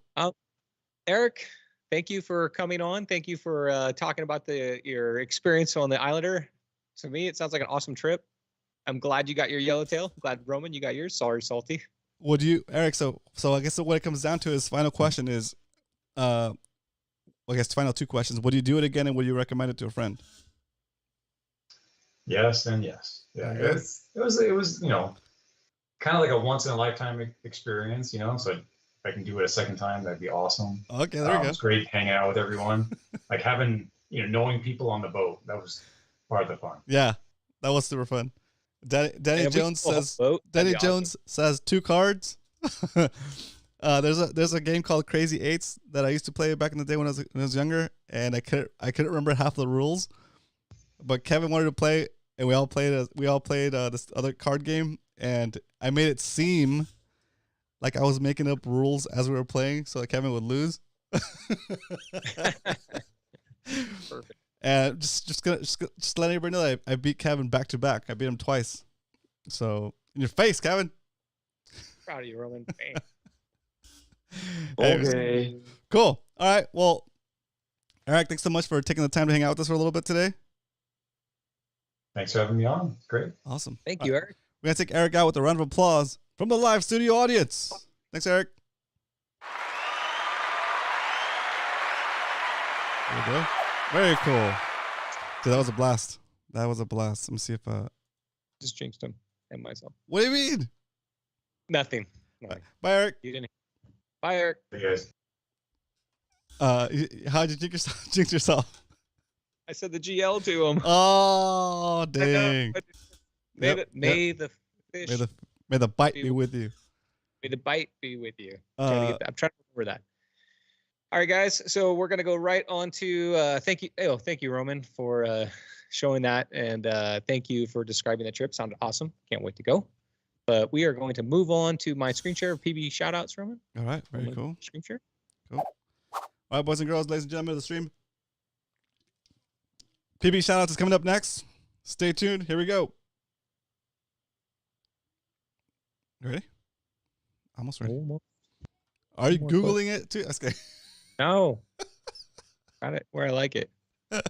Eric, thank you for coming on. Thank you for talking about your experience on the Islander. To me, it sounds like an awesome trip. I'm glad you got your yellowtail. Glad, Roman, you got yours. Sorry, Salty. Would you, Eric? So I guess what it comes down to is final question is, I guess final two questions. Would you do it again, and would you recommend it to a friend? Yes and yes. Yeah, it was kind of like a once in a lifetime experience. So if I can do it a second time, that'd be awesome. Okay, there you go. It's great hanging out with everyone, like having knowing people on the boat. That was part of the fun. Yeah, that was super fun. Danny Jones says. Danny Jones says 2 cards. There's a game called Crazy Eights that I used to play back in the day when I was younger, and I couldn't remember half the rules. But Kevin wanted to play, and we all played this other card game, and I made it seem like I was making up rules as we were playing, so that Kevin would lose. Perfect. And just let everybody know that I beat Kevin back to back. I beat him twice. So in your face, Kevin. Proud of you, Roman. Okay. Cool. All right. Well, Eric, thanks so much for taking the time to hang out with us for a little bit today. Thanks for having me on. Great. Awesome. Thank you, Eric. We're going to take Eric out with a round of applause from the live studio audience. Thanks, Eric. There we go. Very cool. Dude, that was a blast. Let me see if Just jinxed him and myself. What do you mean? Nothing. Bye, Eric. You didn't. Bye, Eric. Hey guys. How'd you jinx yourself? I said the GL to him. Oh, dang. May the fish. May the bite be with you. May the bite be with you. I'm trying to remember that. All right, guys. So we're gonna go right on to thank you, Roman, for showing that, and thank you for describing the trip. Sounded awesome. Can't wait to go. But we are going to move on to my screen share of PB shoutouts, Roman. All right, very cool. Screen share. Cool. All right, boys and girls, ladies and gentlemen of the stream. PB shoutouts is coming up next. Stay tuned. Here we go. Ready? Almost ready. Are you Googling it too? Okay. No. Got it where I like it. There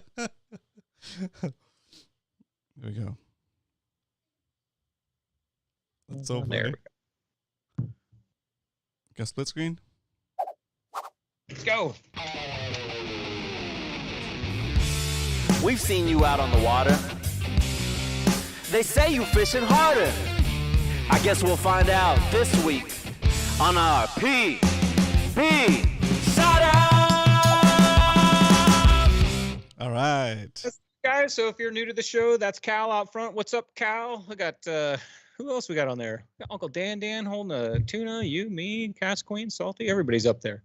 we go. That's over there. Got split screen? Let's go. We've seen you out on the water. They say you fishing harder. I guess we'll find out this week on our PB Shoutout! All right. Guys, so if you're new to the show, that's Cal out front. What's up, Cal? We got, who else we got on there? We got Uncle Dan holding a tuna, you, me, Cast Queen, Salty, everybody's up there.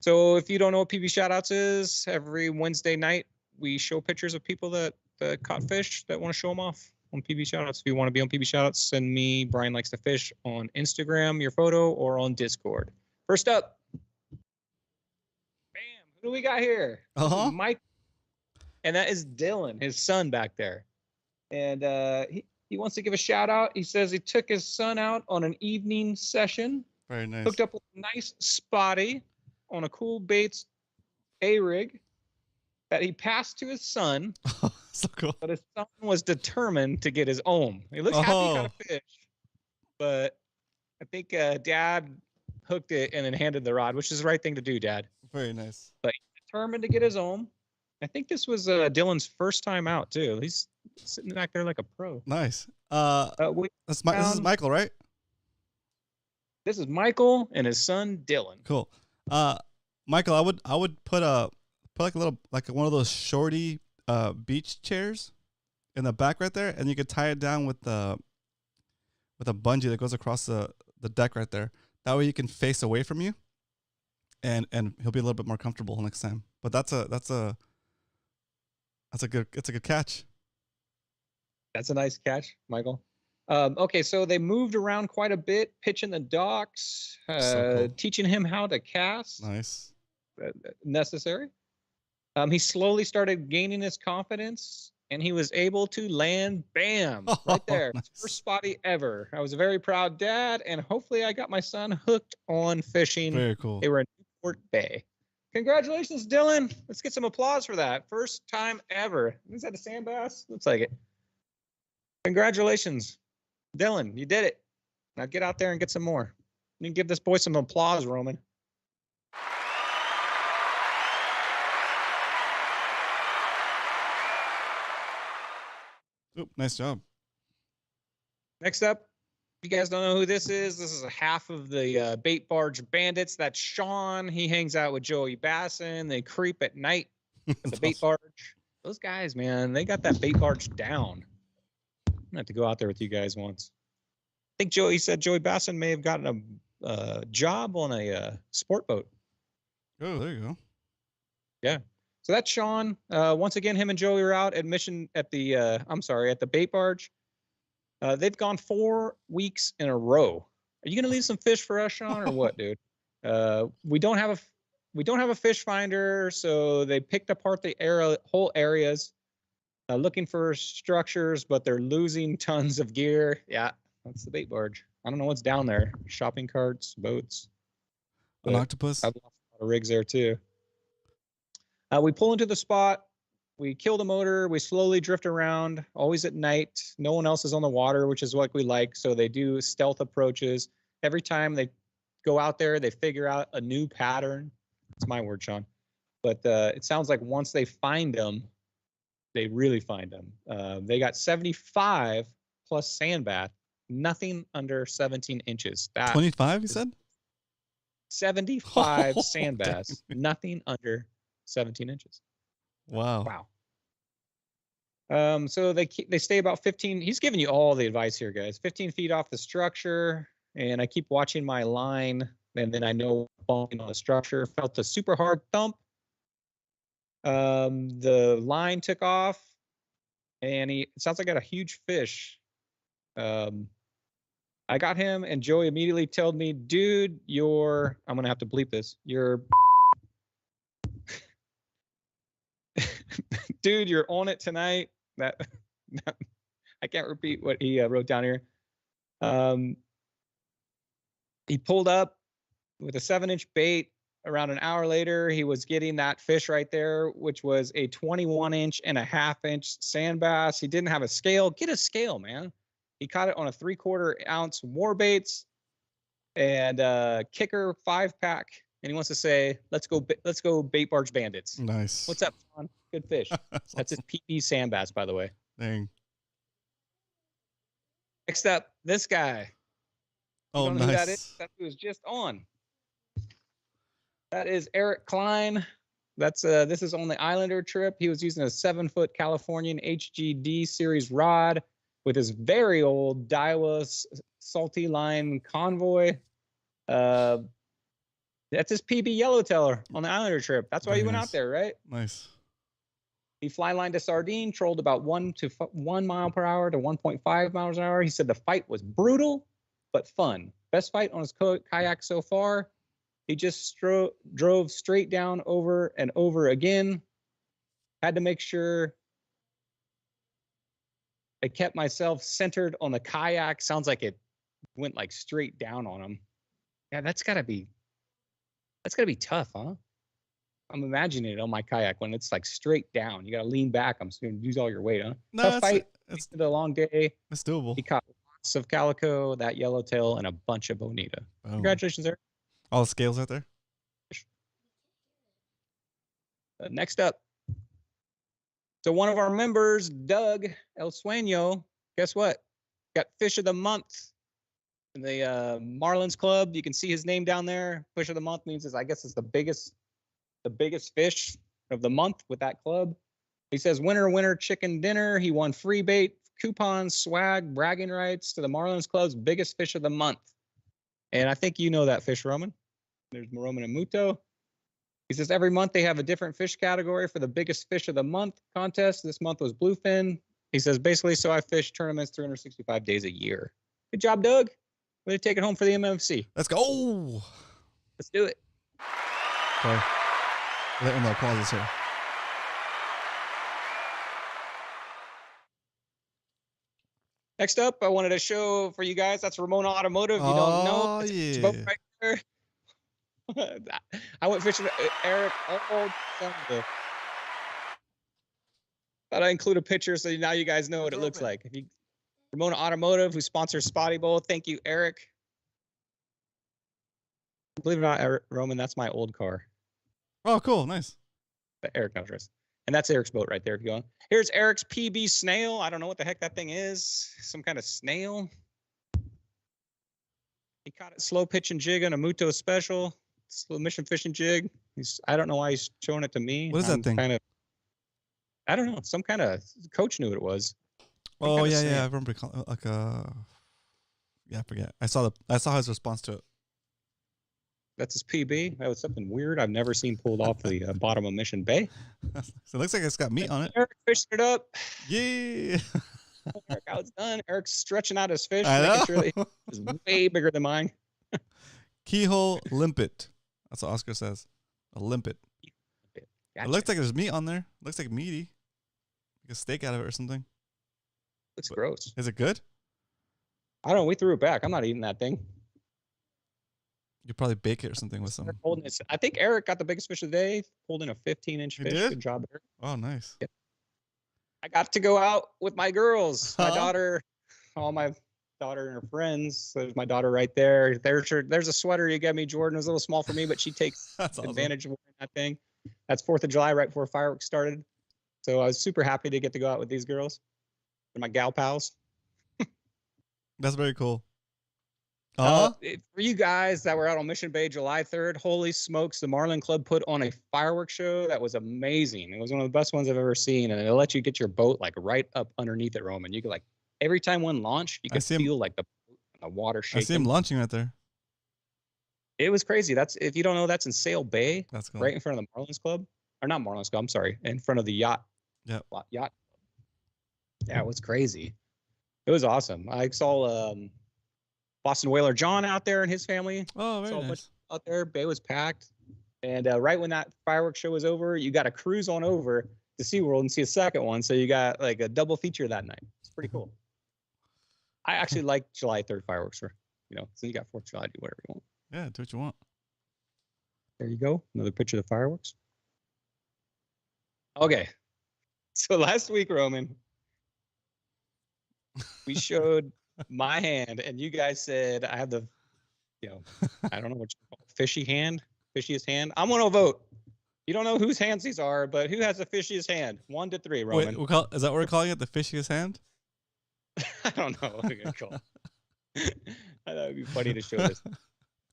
So if you don't know what PB Shoutouts is, every Wednesday night, we show pictures of people that caught fish that want to show them off on PB Shoutouts. If you want to be on PB Shoutouts, send me, Brian Likes to Fish, on Instagram, your photo, or on Discord. First up, bam, who do we got here? Mike. And that is Dylan, his son back there. And he wants to give a shout out. He says he took his son out on an evening session. Very nice. Hooked up with a nice spotty on a cool baits A-rig that he passed to his son. So cool. But his son was determined to get his own. He looks happy he got a fish. But I think Dad hooked it and then handed the rod, which is the right thing to do, Dad. Very nice. But he's determined to get his own. I think this was Dylan's first time out too. He's sitting back there like a pro. Nice. This is Michael, right? This is Michael and his son Dylan. Cool. Michael, I would put like a little, like one of those shorty beach chairs in the back right there, and you could tie it down with a bungee that goes across the deck right there. That way you can face away from you, and he'll be a little bit more comfortable next time. But that's a good catch. That's a nice catch, Michael. Okay, so they moved around quite a bit, pitching the docks, So cool. teaching him how to cast. Nice. Necessary. He slowly started gaining his confidence, and he was able to land, bam, right there. Nice. First spotty ever. I was a very proud dad, and hopefully I got my son hooked on fishing. Very cool. They were in Newport Bay. Congratulations, Dylan. Let's get some applause for that. First time ever. Is that a sand bass? Looks like it. Congratulations, Dylan. You did it. Now get out there and get some more. You can give this boy some applause, Roman. Oop, nice job. Next up, if you guys don't know who this is a half of the bait barge bandits. That's Sean. He hangs out with Joey Basson. They creep at night at the bait barge. Those guys, man, they got that bait barge down. I'm gonna have to go out there with you guys once. I think Joey Basson may have gotten a job on a sport boat. Oh, there you go. Yeah. So that's Sean. Once again, him and Joey were out at the bait barge. They've gone 4 weeks in a row. Are you gonna leave some fish for us, Sean, or what, dude? We don't have a fish finder, so they picked apart the whole areas, looking for structures, but they're losing tons of gear. Yeah, that's the bait barge. I don't know what's down there. Shopping carts, boats. An octopus. I've lost a lot of rigs there too. We pull into the spot. We kill the motor. We slowly drift around, always at night. No one else is on the water, which is what we like. So they do stealth approaches. Every time they go out there, they figure out a new pattern. It's my word, Sean. But it sounds like once they find them, they really find them. They got 75 plus sand bass, nothing under 17 inches. 25, you said? 75 sand bass, nothing under 17 inches. Wow. So they stay about 15. He's giving you all the advice here, guys. 15 feet off the structure, and I keep watching my line, and then I know bumping on the structure. Felt a super hard thump. The line took off, and it sounds like I got a huge fish. I got him, and Joey immediately told me, "Dude, I'm gonna have to bleep this. Dude, you're on it tonight." That I can't repeat what he wrote down here. He pulled up with a 7-inch bait. Around an hour later, he was getting that fish right there, which was a 21.5-inch sand bass. He didn't have a scale. Get a scale, man. He caught it on a 3/4 ounce war baits and kicker 5-pack. And he wants to say, let's go bait barge bandits. Nice. What's up, Sean? Good fish. That's his PB sand bass, by the way. Dang. Next up, this guy. Oh, you know nice. who that is? That was just on. That is Eric Klein. This is on the Islander trip. He was using a 7-foot Californian HGD series rod with his very old Daiwa salty line Convoy. That's his PB yellowtail on the Islander trip. That's why he went out there, right? Nice. He fly lined a sardine, trolled about 1 mile per hour to 1.5 miles an hour. He said the fight was brutal, but fun. Best fight on his kayak so far. He just drove straight down over and over again. Had to make sure I kept myself centered on the kayak. Sounds like it went like straight down on him. Yeah, that's gotta be tough, huh? I'm imagining it on my kayak when it's like straight down. You gotta lean back. I'm just gonna use all your weight, huh? No, Tough fight. It's a long day. It's doable. He caught lots of calico, that yellowtail, and a bunch of bonita. Oh. Congratulations, Eric. All the scales out there. Next up. So one of our members, Doug El Sueño, guess what? Got Fish of the Month in the Marlins Club. You can see his name down there. Fish of the Month means I guess it's the biggest fish of the month with that club. He says winner chicken dinner. He won free bait, coupons, swag, bragging rights to the Marlins Club's biggest fish of the month. And I think you know that fish, Roman. There's Roman and Muto. He says every month they have a different fish category for the biggest fish of the month contest. This month was bluefin. He says basically, so I fish tournaments 365 days a year. Good job, Doug. Way to take it home for the MMFC. Let's go. Let's do it. Sorry. Let me know pauses here. Next up, I wanted to show for you guys. That's Ramona Automotive. You don't know. Oh, It's yeah. boat right there. I went fishing, Eric. Oh, thought I include a picture so now you guys know what it looks like. If you Ramona Automotive, who sponsors Spotty Bowl, thank you, Eric. Believe it or not, Eric, Roman, that's my old car. Oh, cool. Nice. But Eric knows this. And that's Eric's boat right there. If you go, here's Eric's PB snail. I don't know what the heck that thing is. Some kind of snail. He caught it slow pitch and jig on a Muto special, slow mission fishing jig. I don't know why he's showing it to me. What is that thing? I don't know. Some kind of coach knew what it was. Oh yeah, yeah. I remember like yeah, I forget. I saw his response to it. That's his PB. That was something weird I've never seen pulled off the bottom of Mission Bay. So it looks like it's got meat on it. Eric fished it up. Yeah. Eric, how it's done. Eric's stretching out his fish. I know. Making sure that it's way bigger than mine. Keyhole limpet. That's what Oscar says. A limpet. Gotcha. It looks like there's meat on there. It looks like meaty. Like a steak out of it or something. Looks gross. Is it good? I don't know. We threw it back. I'm not eating that thing. You probably bake it or something with some. I think Eric got the biggest fish of the day. Pulled in a 15-inch fish. Did? Good job, Eric. Oh, nice. Yep. I got to go out with my girls. My Huh? daughter, all my daughter and her friends. So there's my daughter right there. There's a sweater you gave me, Jordan. It was a little small for me, but she takes That's awesome. advantage of wearing that thing. That's 4th of July, right before fireworks started. So I was super happy to get to go out with these girls. They're my gal pals. That's very cool. For you guys that were out on Mission Bay July 3rd, holy smokes, the Marlin Club put on a fireworks show that was amazing. It was one of the best ones I've ever seen, and it'll let you get your boat like right up underneath it, Roman. You could like every time one launched, you could feel like the water shaking. I see him launching right there. It was crazy. That's, if you don't know, that's in Sail Bay. That's cool. Right in front of the Marlins Club, or not Marlins Club. I'm sorry, in front of the yacht. Yeah. Yacht. Yeah, it was crazy. It was awesome. I saw Boston Whaler John out there and his family. Oh, very nice. Out there, Bay was packed, and right when that fireworks show was over, you got to cruise on over to SeaWorld and see a second one. So you got like a double feature that night. It's pretty cool. I actually like July 3rd fireworks. So you got 4th of July, do whatever you want. Yeah, do what you want. There you go. Another picture of the fireworks. Okay. So last week, Roman, we showed my hand, and you guys said I have the, I don't know what you call it, fishy hand, fishiest hand. I'm going to vote. You don't know whose hands these are, but who has the fishiest hand? 1 to 3, Roman. Wait, is that what we're calling it? The fishiest hand? I don't know what we're going to call it. I thought it'd be funny to show this.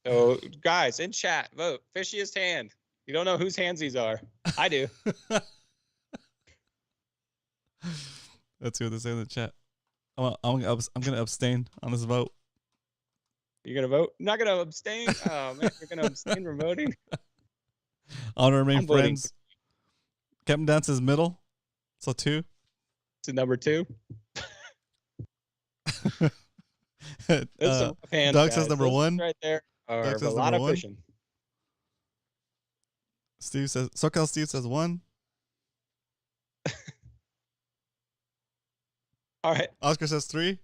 So, guys, in chat, vote. Fishiest hand. You don't know whose hands these are. I do. Let's see what they say in the chat. I'm gonna abstain on this vote. You're gonna vote? Not gonna abstain? Oh man, you're gonna abstain from voting? I want to remain I'm voting. friends. Captain Dan says middle. So 2. To number 2. Doug says number 1. Right there are Doug a says lot number of 1. fishing. Steve says SoCal Steve says 1. All right. Oscar says 3.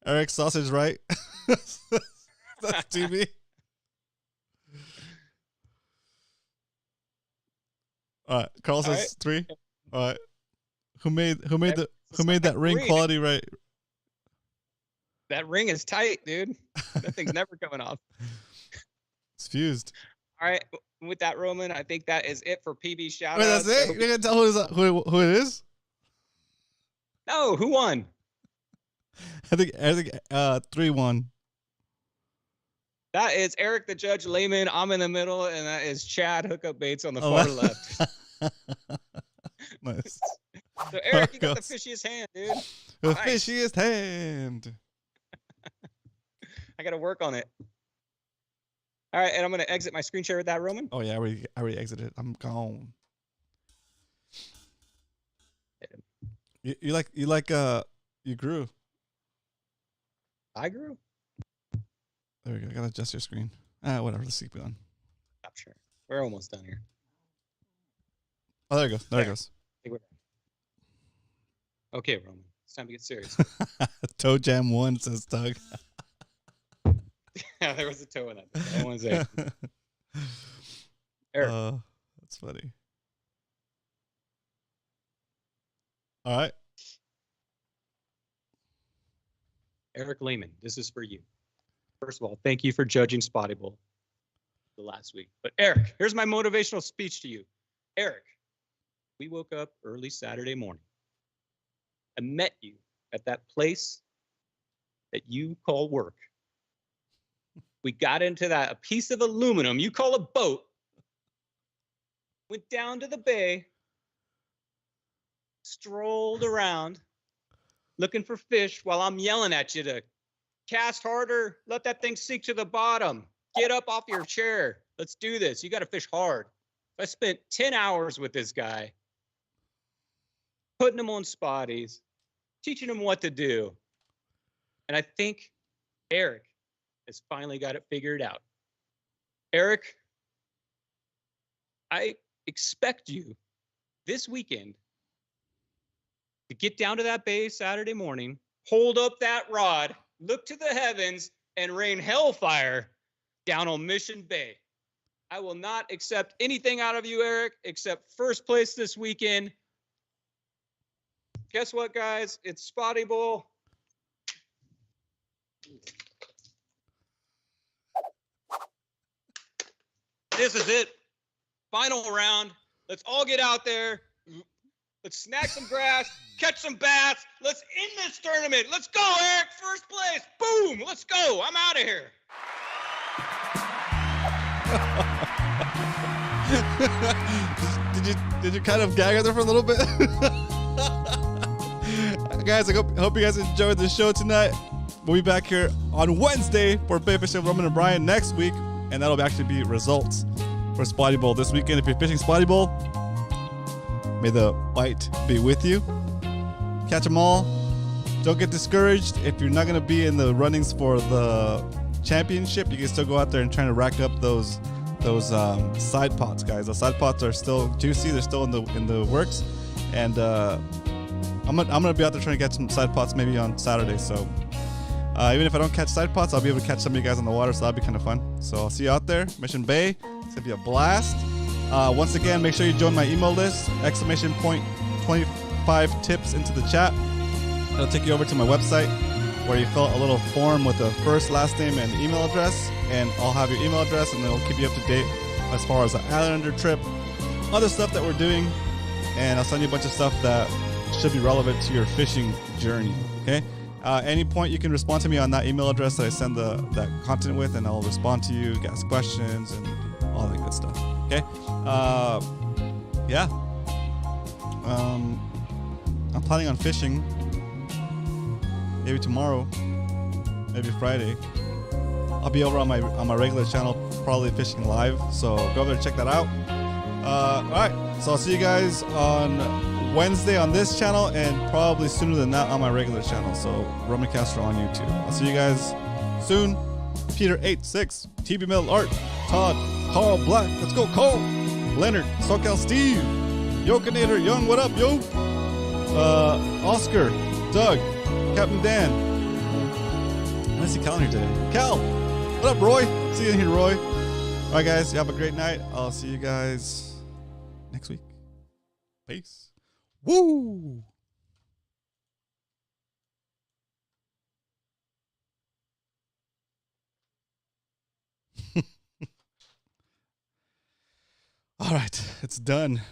Eric Sausage right. That's TV. All right. Carl says 3. All right. Who made that ring quality right? That ring is tight, dude. That thing's never coming off. It's fused. All right. With that, Roman, I think that is it for PB shout Wait, that's it? You're gonna tell who it is? No, who won? I think 3-1. That is Eric the Judge Layman. I'm in the middle, and that is Chad Hookup Baits on the far left. Nice. So Eric, you got the fishiest hand, dude. The Nice. fishiest hand. I got to work on it. All right, and I'm gonna exit my screen share with that, Roman. Oh yeah, I already exited. I'm gone. You grew. I grew. There we go. I gotta adjust your screen. Whatever. Let's keep going. Stop sharing. We're almost done here. Oh, there it goes. There it goes. I think we're done. Okay, Roman. It's time to get serious. Toe Jam 1 says Doug. Yeah, there was a toe in that. That one's there. Eric. That's funny. All right. Eric Lehman, this is for you. First of all, thank you for judging Spotty Bowl the last week. But Eric, here's my motivational speech to you. Eric, we woke up early Saturday morning. I met you at that place that you call work. We got into a piece of aluminum you call a boat, went down to the bay, strolled around, looking for fish while I'm yelling at you to cast harder, let that thing sink to the bottom, get up off your chair, let's do this, you got to fish hard. I spent 10 hours with this guy, putting him on spotties, teaching him what to do. And I think Eric has finally got it figured out. Eric, I expect you this weekend to get down to that bay Saturday morning, hold up that rod, look to the heavens, and rain hellfire down on Mission Bay. I will not accept anything out of you, Eric, except first place this weekend. Guess what, guys? It's Spotty Bowl. This is it. Final round. Let's all get out there. Let's snag some grass, catch some bass. Let's end this tournament. Let's go, Eric. First place. Boom. Let's go. I'm out of here. Did you kind of gag out there for a little bit? Guys, I hope you guys enjoyed the show tonight. We'll be back here on Wednesday for Bay Fishing with Roman and Brian next week, and that'll actually be results for Spotty Bowl this weekend. If you're fishing Spotty Bowl, may the bite be with you. Catch them all. Don't get discouraged. If you're not going to be in the runnings for the championship, you can still go out there and try to rack up those side pots, guys. The side pots are still juicy. They're still in the works, and I'm gonna be out there trying to catch some side pots maybe on Saturday. So even if I don't catch side pots, I'll be able to catch some of you guys on the water. So that'll be kind of fun. So I'll see you out there, Mission Bay. It's gonna be a blast. Once again, make sure you join my email list, ! 25 tips into the chat. It'll take you over to my website where you fill out a little form with a first, last name, and email address. And I'll have your email address, and it'll keep you up to date as far as the Islander trip, other stuff that we're doing, and I'll send you a bunch of stuff that should be relevant to your fishing journey. Okay. Any point you can respond to me on that email address that I send that content with, and I'll respond to you, ask questions, and all that good stuff. Okay. Yeah. I'm planning on fishing. Maybe tomorrow. Maybe Friday. I'll be over on my regular channel, probably fishing live. So go over there and check that out. All right. So I'll see you guys on Wednesday on this channel, and probably sooner than that on my regular channel. So Roman Castro on YouTube. I'll see you guys soon. Peter86, TV Metal Art, Todd, Carl Black. Let's go, Cole. Leonard, SoCal Steve, Yokinator, Young, what up, yo? Oscar, Doug, Captain Dan. I see Cal in here today. Cal, what up, Roy? See you in here, Roy. All right, guys, you have a great night. I'll see you guys next week. Peace. Woo! All right, it's done.